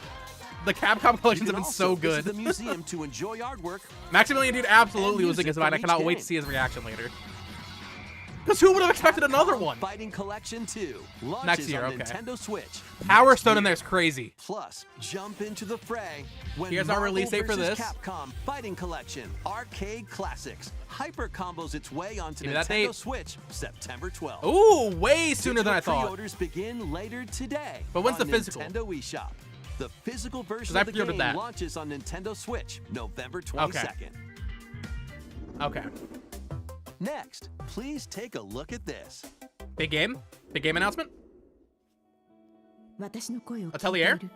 Speaker 1: the Capcom
Speaker 2: You
Speaker 1: collections
Speaker 2: can
Speaker 1: have been
Speaker 2: also
Speaker 1: so good.
Speaker 2: visit the museum to enjoy artwork.
Speaker 1: Maximilian Dude absolutely
Speaker 2: and
Speaker 1: was in
Speaker 2: music
Speaker 1: his mind. I
Speaker 2: from
Speaker 1: cannot
Speaker 2: each
Speaker 1: wait
Speaker 2: game.
Speaker 1: to see his reaction later. Because who would have expected another
Speaker 2: Capcom
Speaker 1: one?
Speaker 2: Fighting Collection 2 launches
Speaker 1: Next year,
Speaker 2: on
Speaker 1: okay.
Speaker 2: Nintendo Switch.
Speaker 1: Power
Speaker 2: next
Speaker 1: Stone in
Speaker 2: year.
Speaker 1: there is crazy.
Speaker 2: Plus, jump into the fray when
Speaker 1: Here's our
Speaker 2: Marvel
Speaker 1: release date for
Speaker 2: versus
Speaker 1: this.
Speaker 2: Capcom Fighting Collection Arcade Classics hyper combos its way onto
Speaker 1: Give me that
Speaker 2: Nintendo
Speaker 1: date.
Speaker 2: Switch September 12th.
Speaker 1: Ooh, way sooner than I
Speaker 2: Digital
Speaker 1: thought.
Speaker 2: Pre-orders begin later today.
Speaker 1: But when's
Speaker 2: on
Speaker 1: the physical?
Speaker 2: Nintendo eShop. The physical version
Speaker 1: 'Cause I
Speaker 2: of the
Speaker 1: pre-ordered
Speaker 2: game
Speaker 1: that.
Speaker 2: launches on Nintendo Switch November 22nd.
Speaker 1: Okay.
Speaker 2: Next, please take a look at this.
Speaker 1: Big game? Big game announcement?
Speaker 19: 私の声を聞いてい
Speaker 1: Atelier?
Speaker 19: る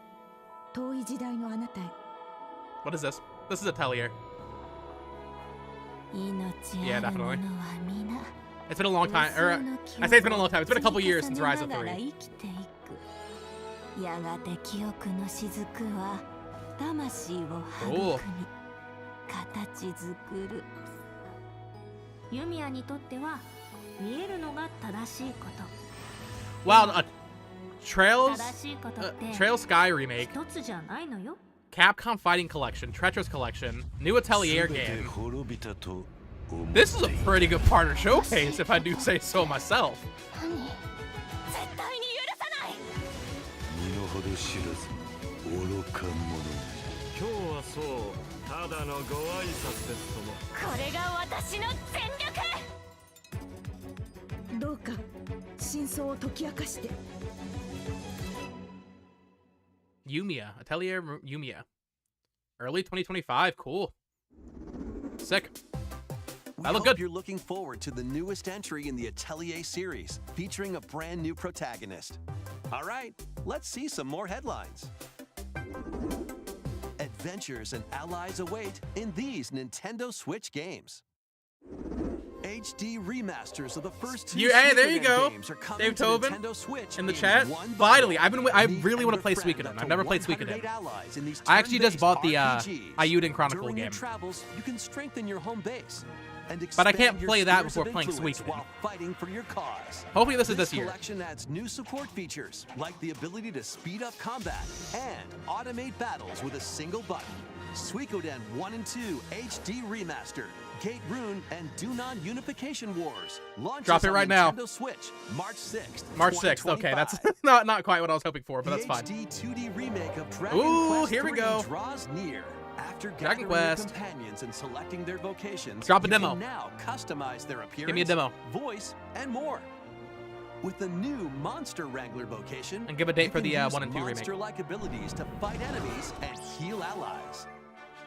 Speaker 19: 遠い時代のあなたへ
Speaker 1: What is this? This is Atelier.
Speaker 19: 命
Speaker 1: Yeah,
Speaker 19: あるも
Speaker 1: definitely.
Speaker 19: のは皆
Speaker 1: It's been a long time. Or, I say it's been a long time. It's been a couple years since Rise of 3.
Speaker 19: 生きていくやがて記憶の雫は魂を育み形作るユミヤにとっては見えるのが正しいこと
Speaker 1: Wow, Trails
Speaker 19: 正しいことって
Speaker 1: Trail Sky remake,
Speaker 19: 一つじゃないのよ
Speaker 1: Capcom Fighting Collection, Treacherous Collection, new Atelier game. This is a pretty good partner showcase, if I do say so myself.
Speaker 18: 絶対に許さない
Speaker 17: 身の程知らず愚か者今日はそうただのご挨拶ですとも
Speaker 18: これが私の全力
Speaker 19: どうか真相を解き明かして
Speaker 1: Yumiya, Atelier Yumiya. Early 2025, cool. Sick.
Speaker 2: We
Speaker 1: That looked
Speaker 2: hope
Speaker 1: good.
Speaker 2: you're looking forward to the newest entry in the Atelier series, featuring a brand new protagonist. All right, let's see some more headlines. Adventures and allies await in these Nintendo Switch games. HD remasters of the first 2
Speaker 1: Hey, there you
Speaker 2: Suikoden
Speaker 1: go.
Speaker 2: games are coming
Speaker 1: Dave
Speaker 2: to
Speaker 1: Tobin
Speaker 2: Nintendo Switch
Speaker 1: in the
Speaker 2: in
Speaker 1: chat.
Speaker 2: one
Speaker 1: Finally,
Speaker 2: bundle.
Speaker 1: I
Speaker 2: Meet
Speaker 1: really want to
Speaker 2: and
Speaker 1: play
Speaker 2: befriend
Speaker 1: Suikoden.
Speaker 2: up to
Speaker 1: I've never played
Speaker 2: 108
Speaker 1: Suikoden.
Speaker 2: allies in these
Speaker 1: I actually just
Speaker 2: turn-based
Speaker 1: bought the
Speaker 2: RPGs.
Speaker 1: Ayuden Chronicle
Speaker 2: During
Speaker 1: game.
Speaker 2: your travels, you can strengthen your home base and
Speaker 1: But I can't
Speaker 2: expand your
Speaker 1: play that
Speaker 2: spheres of
Speaker 1: before playing
Speaker 2: influence
Speaker 1: Suikoden.
Speaker 2: while fighting for your cause.
Speaker 1: Hopefully this is this year.
Speaker 2: collection adds new support features like the ability to speed up combat and automate battles with a single button. Suikoden 1 and 2 HD Remastered, Gate Rune, and Dunan Unification Wars. Launches
Speaker 1: Drop it
Speaker 2: on
Speaker 1: right now.
Speaker 2: Nintendo Switch, March 6th.
Speaker 1: March 6th. Okay, that's not quite what I was hoping for, but that's fine.
Speaker 2: The HD 2D remake of Dragon
Speaker 1: Ooh,
Speaker 2: Quest
Speaker 1: here we
Speaker 2: 3
Speaker 1: go.
Speaker 2: draws near. After
Speaker 1: Dragon
Speaker 2: gathering
Speaker 1: Quest.
Speaker 2: your companions and selecting their vocations,
Speaker 1: Drop a
Speaker 2: you
Speaker 1: demo.
Speaker 2: can now customize their appearance,
Speaker 1: Give me a demo.
Speaker 2: voice, and more. With the new Monster Wrangler vocation,
Speaker 1: And give a date
Speaker 2: you
Speaker 1: for
Speaker 2: can
Speaker 1: the
Speaker 2: use
Speaker 1: 1 and 2 remake.
Speaker 2: monster-like abilities to fight enemies and heal allies.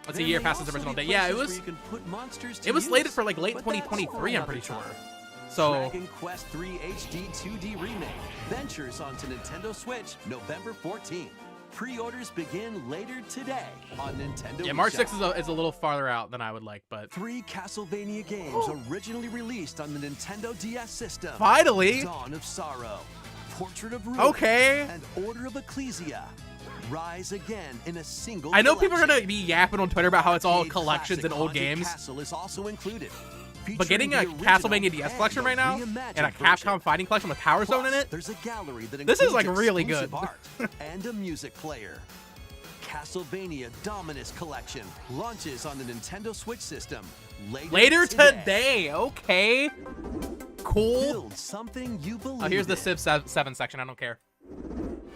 Speaker 1: That's a
Speaker 2: There
Speaker 1: year
Speaker 2: may
Speaker 1: past its
Speaker 2: also
Speaker 1: original
Speaker 2: be
Speaker 1: date. Yeah, it
Speaker 2: places
Speaker 1: was.
Speaker 2: where you can put monsters to
Speaker 1: It was slated
Speaker 2: use,
Speaker 1: for like late
Speaker 2: but that's
Speaker 1: 2023. I'm pretty
Speaker 2: another
Speaker 1: sure.
Speaker 2: time.
Speaker 1: So
Speaker 2: Dragon Quest 3 HD 2D Remake ventures onto Nintendo Switch November 14th. Pre-orders begin later today on Nintendo
Speaker 1: yeah, March
Speaker 2: eShop.
Speaker 1: 6th is a little farther out than I would like, but
Speaker 2: 3 Castlevania games originally released on the Nintendo DS system.
Speaker 1: Finally!
Speaker 2: Dawn of Sorrow, Portrait of Ruin,
Speaker 1: Okay.
Speaker 2: and Order of Ecclesia. Rise again in a single
Speaker 1: I know people are
Speaker 2: collection.
Speaker 1: gonna be yapping on Twitter about how it's all
Speaker 2: Arcade
Speaker 1: collections
Speaker 2: classic
Speaker 1: and old
Speaker 2: Haunted
Speaker 1: games.
Speaker 2: Castle is also included.
Speaker 1: But getting a
Speaker 2: Featuring the
Speaker 1: Castlevania
Speaker 2: original
Speaker 1: DS
Speaker 2: and
Speaker 1: collection
Speaker 2: the
Speaker 1: right now,
Speaker 2: reimagined
Speaker 1: and a
Speaker 2: version.
Speaker 1: Capcom fighting collection with Power Stone in
Speaker 2: Plus,
Speaker 1: it,
Speaker 2: there's a gallery that
Speaker 1: this is like
Speaker 2: includes
Speaker 1: really
Speaker 2: exclusive
Speaker 1: good.
Speaker 2: art and a music player. Castlevania Dominus Collection launches on the Nintendo Switch system
Speaker 1: later today. Okay, cool.
Speaker 2: Build something you believe
Speaker 1: Oh, here's the
Speaker 2: in.
Speaker 1: Civ 7 section. I don't care.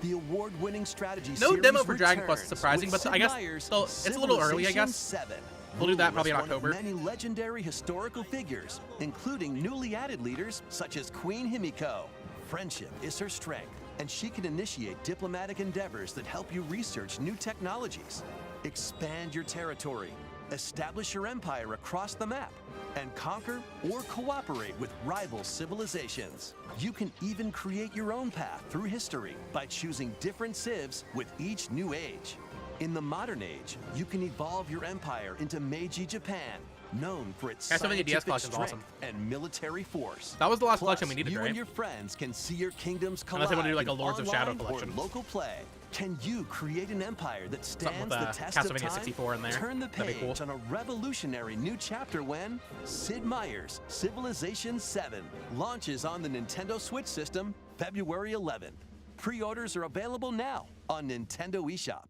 Speaker 2: The award-winning strategy
Speaker 1: No
Speaker 2: series
Speaker 1: demo for Dragon Quest is
Speaker 2: returns
Speaker 1: surprising,
Speaker 2: with
Speaker 1: but
Speaker 2: Sid
Speaker 1: I guess
Speaker 2: Meier's
Speaker 1: so it's a little early, I guess.
Speaker 2: Civilization 7.
Speaker 1: We'll do that probably in
Speaker 2: Rule as
Speaker 1: October.
Speaker 2: One of many legendary historical figures, including newly added leaders such as Queen Himiko. Friendship is her strength, and she can initiate diplomatic endeavors that help you research new technologies, expand your territory, establish your empire across the map, and conquer or cooperate with rival civilizations. You can even create your own path through history by choosing different civs with each new age. In the modern age, you can evolve your empire into Meiji Japan, known for its
Speaker 1: Castlevania DS
Speaker 2: scientific
Speaker 1: collection's
Speaker 2: strength
Speaker 1: awesome.
Speaker 2: and military force.
Speaker 1: That was the last
Speaker 2: Plus,
Speaker 1: collection we needed,
Speaker 2: you
Speaker 1: right?
Speaker 2: and your friends can see your kingdoms collide.
Speaker 1: Unless they want to do like a
Speaker 2: in
Speaker 1: Lords of Shadow
Speaker 2: online or
Speaker 1: collection.
Speaker 2: local play. Can you create an empire that
Speaker 1: Something
Speaker 2: stands
Speaker 1: with,
Speaker 2: the test
Speaker 1: Castlevania
Speaker 2: of time?
Speaker 1: 64 in there.
Speaker 2: Turn the
Speaker 1: That'd be
Speaker 2: page
Speaker 1: cool.
Speaker 2: on a revolutionary new chapter when Sid Meier's Civilization 7 launches on the Nintendo Switch system February 11th. Pre-orders are available now on Nintendo eShop.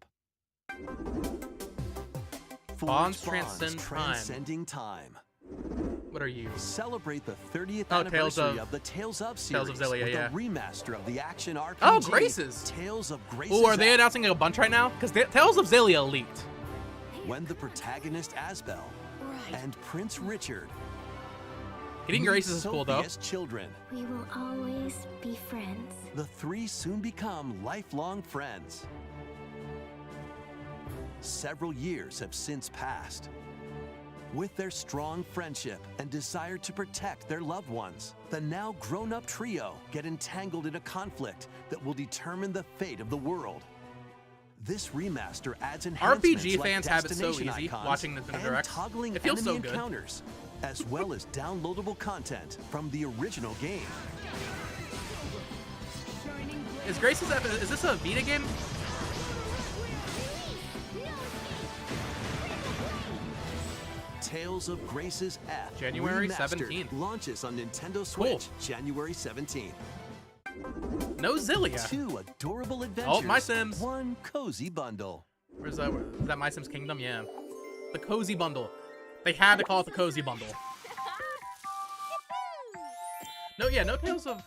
Speaker 1: Bonds
Speaker 2: Forge
Speaker 1: transcend time.
Speaker 2: transcending time.
Speaker 1: What are you?
Speaker 2: Celebrate the 30th
Speaker 1: Oh, Tales
Speaker 2: anniversary
Speaker 1: of-
Speaker 2: of the Tales of
Speaker 1: Tales
Speaker 2: series
Speaker 1: of Xillia,
Speaker 2: with
Speaker 1: yeah.
Speaker 2: a remaster of the action RPG.
Speaker 1: Oh, Graces.
Speaker 2: Tales of Graces.
Speaker 1: Oh, are they
Speaker 2: F.
Speaker 1: announcing a bunch right now? Because Tales of Xillia leaked.
Speaker 2: When the protagonist Asbel and Prince Richard
Speaker 1: Getting
Speaker 2: meet
Speaker 1: Graces is cool, though.
Speaker 2: Sophia's children,
Speaker 19: We will always be friends.
Speaker 2: the three soon become lifelong friends. Several years have since passed. With their strong friendship and desire to protect their loved ones, the now grown-up trio get entangled in a conflict that will determine the fate of the world. This remaster adds enhancements
Speaker 1: RPG
Speaker 2: like
Speaker 1: fans have it so
Speaker 2: destination
Speaker 1: easy
Speaker 2: icons
Speaker 1: watching Nintendo
Speaker 2: and
Speaker 1: Directs.
Speaker 2: toggling
Speaker 1: It feels
Speaker 2: enemy
Speaker 1: so good.
Speaker 2: encounters, as well as downloadable content from the original game.
Speaker 1: Is Graces F? Is this a Vita game?
Speaker 2: Tales of Graces F
Speaker 1: January
Speaker 2: Remastered
Speaker 1: 17th.
Speaker 2: launches on Nintendo Switch January 17th.
Speaker 1: No Xillia.
Speaker 2: 2 adorable adventures.
Speaker 1: Oh, My Sims.
Speaker 2: 1 cozy bundle.
Speaker 1: Where's that? Is that My Sims Kingdom? Yeah. The Cozy Bundle. They had to call it the Cozy Bundle. No, yeah, no Tales of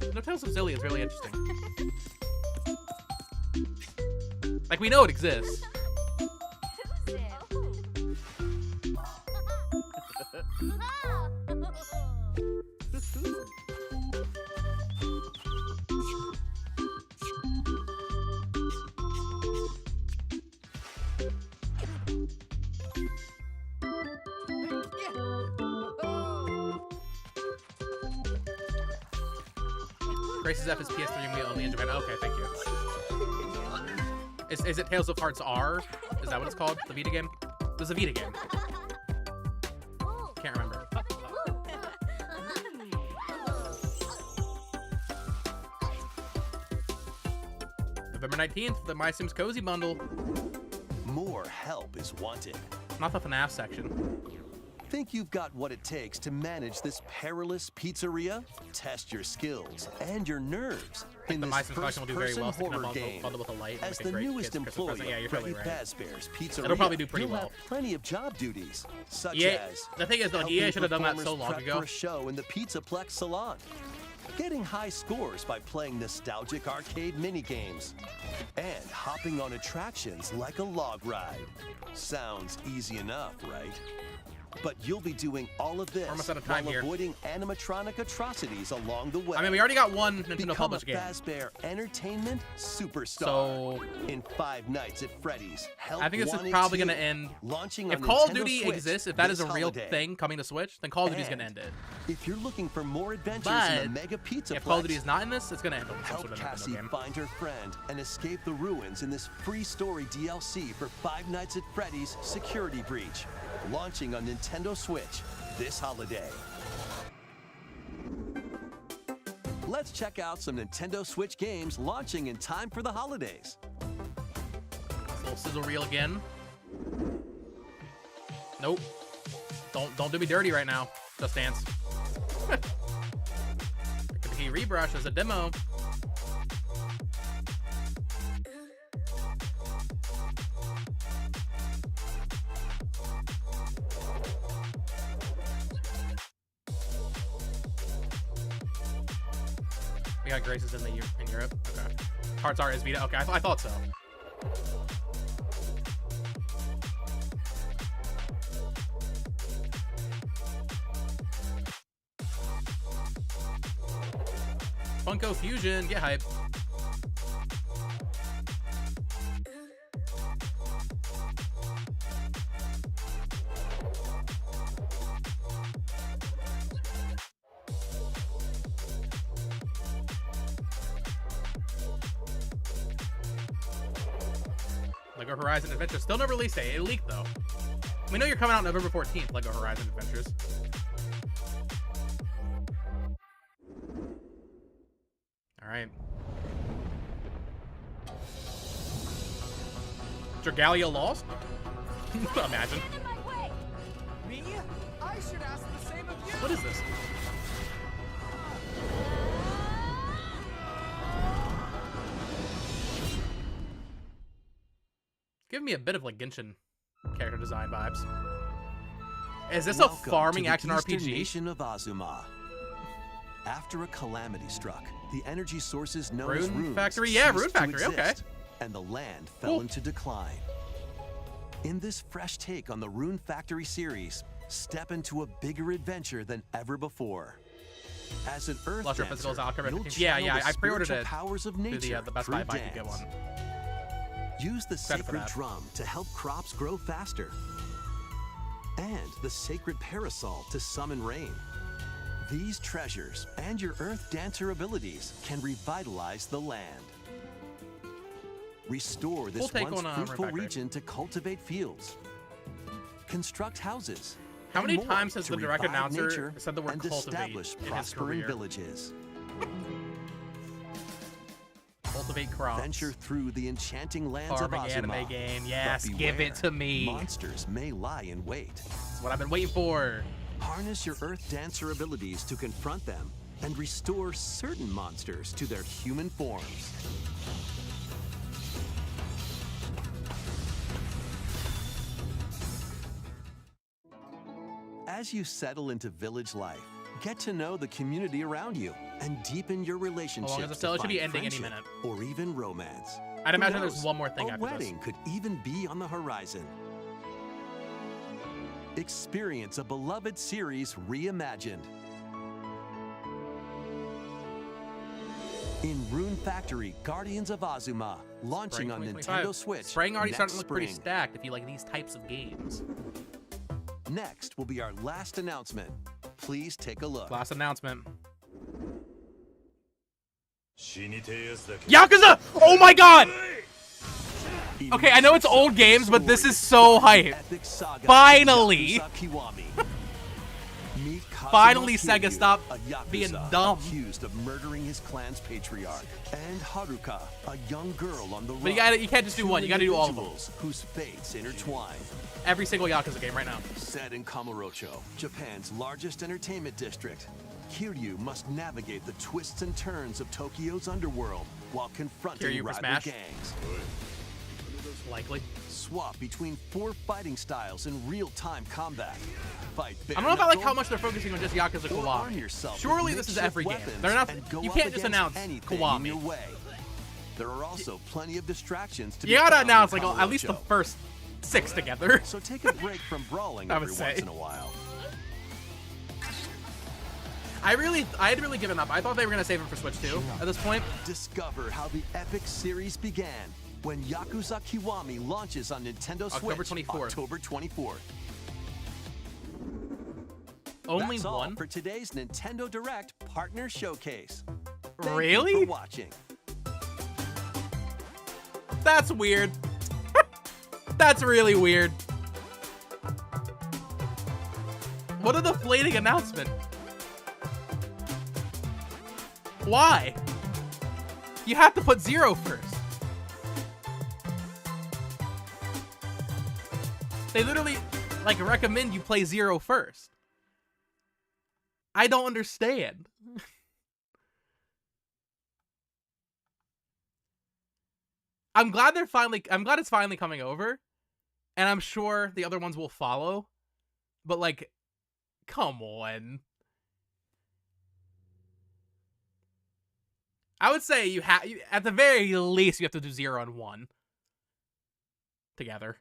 Speaker 1: Xillia is really interesting. Like, we know it exists. Graces F is PS3 and Wii only in Japan. Okay, thank you. Is it Tales of Hearts R? Is that what it's called? The Vita game? There's a Vita game. Can't remember. November 19th, the My Sims Cozy Bundle.
Speaker 2: More help is wanted.
Speaker 1: Not the FNAF section.
Speaker 2: Think you've got what it takes to manage this perilous pizzeria? Test your skills and your nerves in
Speaker 1: the
Speaker 2: this
Speaker 1: Mice Collection will do very well
Speaker 2: first-person
Speaker 1: sticking
Speaker 2: horror
Speaker 1: them
Speaker 2: game.
Speaker 1: bundled with a light.
Speaker 2: As the newest employee
Speaker 1: yeah,
Speaker 2: of
Speaker 1: you're
Speaker 2: Freddy
Speaker 1: totally right.
Speaker 2: Fazbear's Pizzeria,
Speaker 1: It'll probably do pretty
Speaker 2: you'll
Speaker 1: well.
Speaker 2: have plenty of job duties, such
Speaker 1: EA,
Speaker 2: as
Speaker 1: the thing is, like, EA should have done that so
Speaker 2: helping
Speaker 1: long
Speaker 2: performers prep
Speaker 1: ago.
Speaker 2: for a show in the Pizzaplex salon, getting high scores by playing nostalgic arcade minigames, and hopping on attractions like a log ride. Sounds easy enough, right? But you'll be doing all of this
Speaker 1: Almost out of time
Speaker 2: while
Speaker 1: here.
Speaker 2: avoiding animatronic atrocities along the way.
Speaker 1: I mean, we already got one Nintendo
Speaker 2: Become
Speaker 1: published
Speaker 2: a
Speaker 1: game.
Speaker 2: Fazbear Entertainment superstar.
Speaker 1: So
Speaker 2: in 5 Nights at Freddy's. Help
Speaker 1: I think this is
Speaker 2: Wanted
Speaker 1: probably
Speaker 2: 2,
Speaker 1: going to end.
Speaker 2: launching
Speaker 1: If
Speaker 2: on
Speaker 1: Call of
Speaker 2: Nintendo
Speaker 1: Duty
Speaker 2: Switch
Speaker 1: exists, if that is
Speaker 2: this
Speaker 1: a real
Speaker 2: holiday.
Speaker 1: thing coming to Switch, then Call of Duty is going to end it.
Speaker 2: If you're looking for more adventures
Speaker 1: But
Speaker 2: in the Mega Pizza
Speaker 1: if Call of Duty is not in this, it's going to end on some
Speaker 2: help
Speaker 1: sort of Nintendo
Speaker 2: Cassie
Speaker 1: game.
Speaker 2: find her friend and escape the ruins in this free story DLC for 5 Nights at Freddy's Security Breach, launching on Nintendo Switch this holiday. Let's check out some Nintendo Switch games launching in time for the holidays.
Speaker 1: Little sizzle reel again. Nope. Don't do me dirty right now. Just Dance. He rebrush as a demo. We got Graces in Europe. Okay. Hearts are is Vita. Okay, I thought so. Funko Fusion, get hype. Lego Horizon Adventures, still no release date. It leaked though. We know you're coming out November 14th, Lego Horizon Adventures. All right. Dragalia lost? Imagine.
Speaker 20: Me? I should ask the same of you.
Speaker 1: What is this? Give me a bit of like Genshin character design vibes. Is this
Speaker 2: Welcome
Speaker 1: a farming
Speaker 2: to the
Speaker 1: action
Speaker 2: Eastern
Speaker 1: RPG?
Speaker 2: Nation of Azuma. After a calamity struck, the energy sources known as
Speaker 1: Rune
Speaker 2: runes
Speaker 1: Factory? Yeah,
Speaker 2: ceased
Speaker 1: Rune
Speaker 2: to
Speaker 1: Factory, okay.
Speaker 2: exist, and the land fell into decline. In this fresh take on the Rune Factory series, step into a bigger adventure than ever before. As an Earth
Speaker 1: Lusher
Speaker 2: dancer,
Speaker 1: Physicals, Alchemy,
Speaker 2: you'll
Speaker 1: yeah,
Speaker 2: channel
Speaker 1: yeah,
Speaker 2: the
Speaker 1: I pre-ordered
Speaker 2: spiritual
Speaker 1: it
Speaker 2: powers of
Speaker 1: through
Speaker 2: nature
Speaker 1: the Best
Speaker 2: through
Speaker 1: Buy Buy to get
Speaker 2: dance.
Speaker 1: one.
Speaker 2: Use the
Speaker 1: Excited for
Speaker 2: sacred
Speaker 1: that.
Speaker 2: drum to help crops grow faster. And the sacred parasol to summon rain. These treasures and your Earth Dancer abilities can revitalize the land. Restore this
Speaker 1: We'll take
Speaker 2: once
Speaker 1: on,
Speaker 2: fruitful
Speaker 1: Rune Factory.
Speaker 2: region to cultivate fields. Construct houses.
Speaker 1: How
Speaker 2: and
Speaker 1: many
Speaker 2: more
Speaker 1: times has
Speaker 2: to
Speaker 1: the direct
Speaker 2: revive
Speaker 1: announcer
Speaker 2: nature
Speaker 1: said the word
Speaker 2: and
Speaker 1: cultivate
Speaker 2: establish
Speaker 1: in his
Speaker 2: prospering
Speaker 1: career?
Speaker 2: villages.
Speaker 1: Cultivate crops.
Speaker 2: Venture through the enchanting lands
Speaker 1: Farming
Speaker 2: of Azuma.
Speaker 1: anime game.
Speaker 2: But
Speaker 1: Yes, give it
Speaker 2: beware,
Speaker 1: to me.
Speaker 2: Monsters may lie in wait.
Speaker 1: That's what I've been waiting for.
Speaker 2: Harness your Earth Dancer abilities to confront them and restore certain monsters to their human forms. As you settle into village life, get to know the community around you and deapen your relationships.
Speaker 1: it still?
Speaker 2: to
Speaker 1: It should be
Speaker 2: find
Speaker 1: ending any
Speaker 2: friendship
Speaker 1: minute.
Speaker 2: Or even romance.
Speaker 1: I'd
Speaker 2: Who
Speaker 1: imagine there's
Speaker 2: knows?
Speaker 1: one more thing
Speaker 2: A
Speaker 1: after this.
Speaker 2: wedding could even be on the horizon. Experience a beloved series reimagined. In Rune Factory, Guardians of Azuma, launching
Speaker 1: Spring
Speaker 2: on
Speaker 1: 2025.
Speaker 2: Nintendo Switch.
Speaker 1: Spring already
Speaker 2: next
Speaker 1: starting to look pretty
Speaker 2: spring.
Speaker 1: stacked if you like these types of games.
Speaker 2: Next will be our last announcement. Please take a look.
Speaker 1: Last announcement.
Speaker 17: 死にてえやつだけ
Speaker 1: Yakuza! Oh my god! Okay, I know it's old games, but this is so hype.
Speaker 2: Epic saga
Speaker 1: Finally!
Speaker 2: Yakuza Kiwami. Meet
Speaker 1: Finally,
Speaker 2: Kazuma
Speaker 1: Sega
Speaker 2: Kiryu,
Speaker 1: stopped
Speaker 2: a Yakuza
Speaker 1: being dumb.
Speaker 2: accused of murdering his clan's patriarch, and Haruka, a young girl on the run.
Speaker 1: But you can't just do
Speaker 2: Two
Speaker 1: one. You got to do all of them.
Speaker 2: individuals whose fates intertwine.
Speaker 1: Every single Yakuza game right now.
Speaker 2: Set in Kamurocho, Japan's largest entertainment district, Kiryu must navigate the twists and turns of Tokyo's underworld while confronting
Speaker 1: Kiryu for
Speaker 2: rival
Speaker 1: Smash?
Speaker 2: gangs.
Speaker 1: Likely.
Speaker 2: Swap between 4 fighting styles in real-time combat. Fight
Speaker 1: I don't know about like how much they're focusing on just Yakuza Kiwami. Surely this is every game. They're not. You can't just announce Kiwami.
Speaker 2: There are also plenty of distractions to
Speaker 1: You
Speaker 2: be
Speaker 1: gotta
Speaker 2: found in
Speaker 1: announce like at least the
Speaker 2: Kamurocho.
Speaker 1: first 6 together.
Speaker 2: So take a break from brawling
Speaker 1: I would
Speaker 2: every
Speaker 1: say.
Speaker 2: once in a while.
Speaker 1: I had really given up. I thought they were gonna save him for Switch 2 at this point.
Speaker 2: Discover how the epic series began when Yakuza Kiwami launches on Nintendo
Speaker 1: October
Speaker 2: Switch
Speaker 1: 24th.
Speaker 2: October 24th.
Speaker 1: Only
Speaker 2: That's all
Speaker 1: one?
Speaker 2: for today's Nintendo Direct Partner Showcase. Thank you
Speaker 1: Really?
Speaker 2: for watching.
Speaker 1: That's weird. That's really weird. What a deflating announcement. Why? You have to put 0 first. They literally, like, recommend you play 0 first. I don't understand. I'm glad it's finally coming over. And I'm sure the other ones will follow. But, like, come on. I would say at the very least, you have to do 0 and 1 together.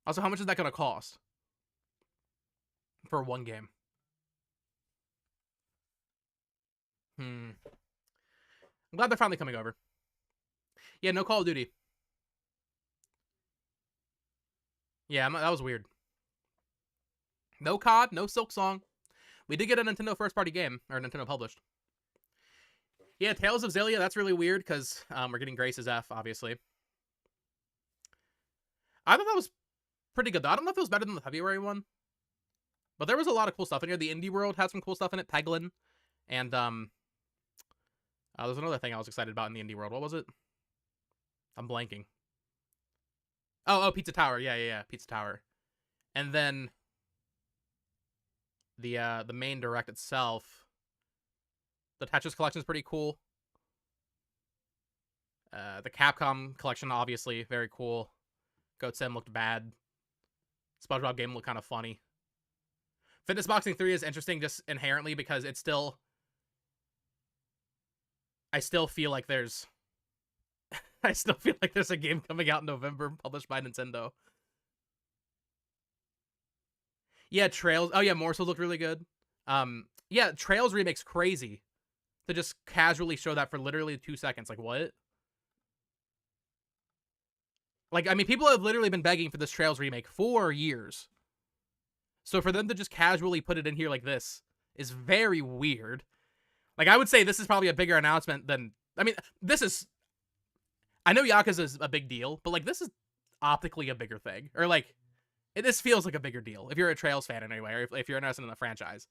Speaker 1: Also, how much is that going to cost for one game? I'm glad they're finally coming over. Yeah, no Call of Duty. Yeah, that was weird. No COD, no Silk Song. We did get a Nintendo first-party game, or Nintendo published. Yeah, Tales of Xillia, that's really weird, because we're getting Grace's F, obviously. I thought that was pretty good, though. I don't know if it was better than the February one. But there was a lot of cool stuff in here. The Indie World had some cool stuff in it. Peglin. And, there's another thing I was excited about in the Indie World. What was it? I'm blanking. Oh, Pizza Tower. Yeah. Pizza Tower. And then the main direct itself. The Tetris collection is pretty cool. The Capcom collection, obviously, very cool. Goat Sim looked bad. SpongeBob game looked kind of funny. Fitness Boxing 3 is interesting just inherently because it's still... I still feel like there's a game coming out in November published by Nintendo. Yeah, Trails. Oh yeah, Morsel looked really good. Yeah, Trails remake's crazy. To just casually show that for literally 2 seconds. Like, what? Like, I mean, people have literally been begging for this Trails remake for years. So for them to just casually put it in here like this is very weird. Like, I would say this is probably a bigger announcement than... I mean, this is... I know Yakuza is a big deal, but, like, this is optically a bigger thing. Or, like, this feels like a bigger deal, if you're a Trails fan anyway, or if you're interested in the franchise.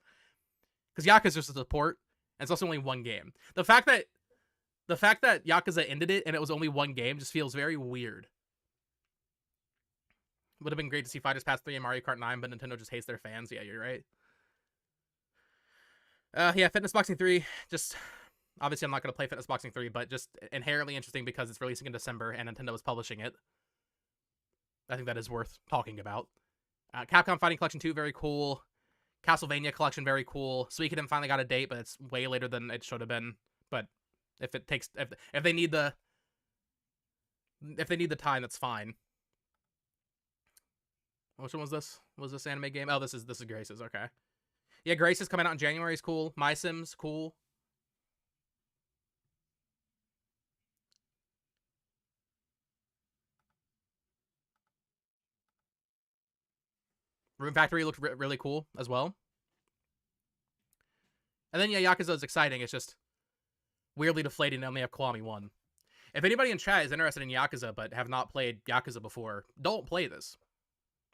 Speaker 1: Because Yakuza is just a port, and it's also only one game. The fact that Yakuza ended it, and it was only one game, just feels very weird. Would have been great to see Fighters Pass 3 and Mario Kart 9, but Nintendo just hates their fans. Yeah, you're right. Yeah, Fitness Boxing 3, just... Obviously, I'm not going to play Fitness Boxing 3, but just inherently interesting because it's releasing in December, and Nintendo is publishing it. I think that is worth talking about. Capcom Fighting Collection 2, very cool. Castlevania Collection, very cool. Suikoden finally got a date, but it's way later than it should have been. But if it takes... If they need the... If they need the time, that's fine. Which one was this? Was this anime game? Oh, this is Grace's. Okay. Yeah, Grace's coming out in January is cool. My Sims, cool. Room Factory looked really cool as well. And then, yeah, Yakuza is exciting. It's just weirdly deflating to only have Kiwami 1. If anybody in chat is interested in Yakuza but have not played Yakuza before, don't play this.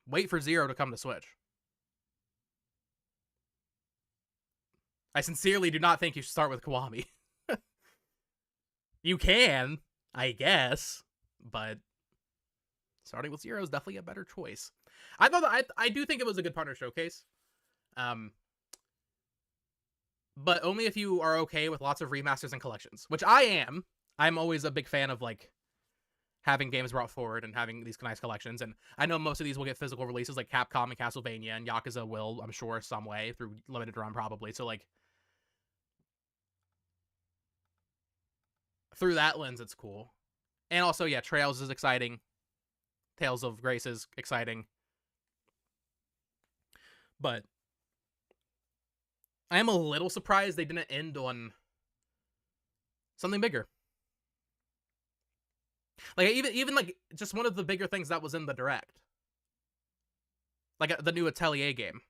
Speaker 1: Wait for 0 to come to Switch. I sincerely do not think you should start with Kiwami. You can, I guess, but starting with Zero is definitely a better choice. I thought that I do think it was a good partner showcase. But only if you are okay with lots of remasters and collections, which I am. I'm always a big fan of, like, having games brought forward and having these nice collections. And I know most of these will get physical releases, like Capcom and Castlevania, and Yakuza will, I'm sure, some way, through limited run probably. So, like, through that lens, it's cool. And also, yeah, Trails is exciting. Tales of Grace is exciting. But I am a little surprised they didn't end on something bigger. Like, even like, just one of the bigger things that was in the Direct. Like, the new Atelier game.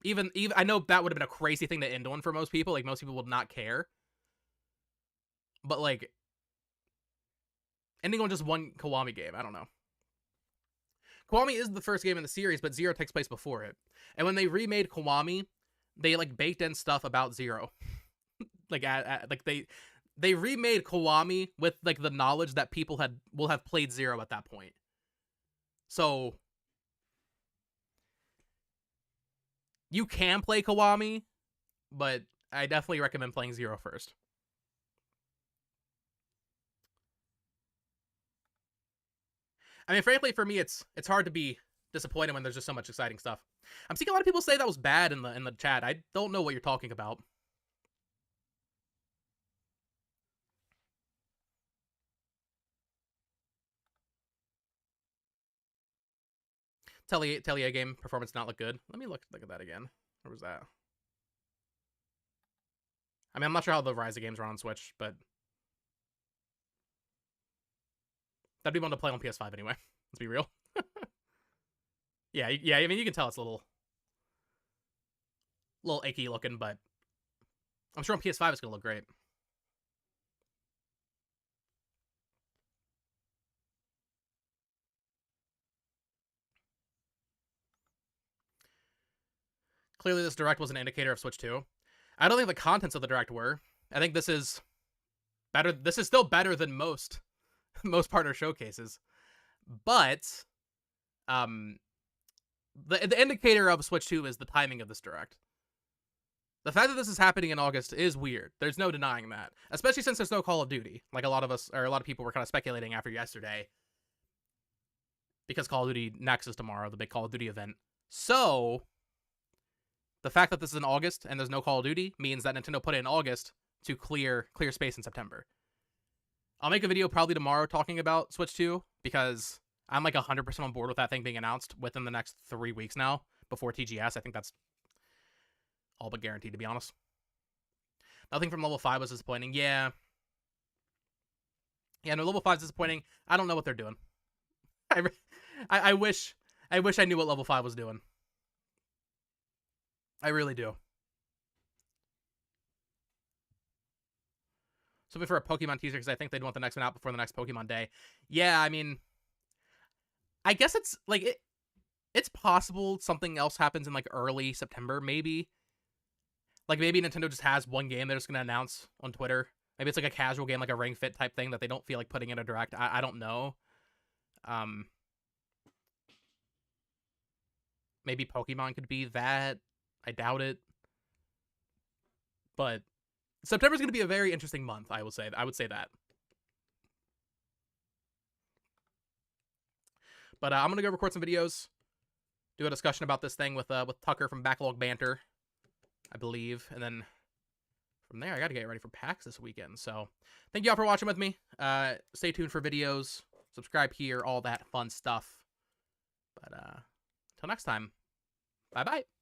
Speaker 1: Even I know that would have been a crazy thing to end on for most people. Like, most people would not care. But, like, ending on just one Kiwami game, I don't know. Kiwami is the first game in the series, but Zero takes place before it. And when they remade Kiwami, they, like, baked in stuff about Zero. Like, they remade Kiwami with, like, the knowledge that people will have played Zero at that point. So you can play Kiwami, but I definitely recommend playing Zero first. I mean, frankly, for me, it's hard to be disappointed when there's just so much exciting stuff. I'm seeing a lot of people say that was bad in the chat. I don't know what you're talking about. Atelier game performance not look good. Let me look at that again. Where was that? I mean, I'm not sure how the Ryza games run on Switch, but that'd be one to play on PS5 anyway. Let's be real. Yeah. I mean, you can tell it's a little achy looking, but I'm sure on PS5 it's gonna look great. Clearly, this Direct was an indicator of Switch 2. I don't think the contents of the Direct were. I think this is better. This is still better than most partner showcases. But the indicator of Switch 2 is the timing of this Direct. The fact that this is happening in August is weird. There's no denying that. Especially since there's no Call of Duty. Like, a lot of people were kind of speculating after yesterday. Because Call of Duty Next is tomorrow, the big Call of Duty event. So the fact that this is in August and there's no Call of Duty means that Nintendo put it in August to clear space in September. I'll make a video probably tomorrow talking about Switch 2 because I'm like 100% on board with that thing being announced within the next 3 weeks now before TGS. I think that's all but guaranteed, to be honest. Nothing from Level 5 was disappointing. Yeah, no, Level 5 is disappointing. I don't know what they're doing. I wish I knew what Level 5 was doing. I really do. Something for a Pokemon teaser because I think they'd want the next one out before the next Pokemon Day. Yeah, I mean, I guess it's like it's possible something else happens in like early September, maybe. Like maybe Nintendo just has one game they're just gonna announce on Twitter. Maybe it's like a casual game, like a Ring Fit type thing that they don't feel like putting in a Direct. I don't know. Maybe Pokemon could be that. I doubt it. But September's going to be a very interesting month, I would say that. But I'm going to go record some videos, do a discussion about this thing with Tucker from Backlog Banter, I believe. And then from there, I got to get ready for PAX this weekend. So thank you all for watching with me. Stay tuned for videos. Subscribe here, all that fun stuff. But until next time, bye-bye.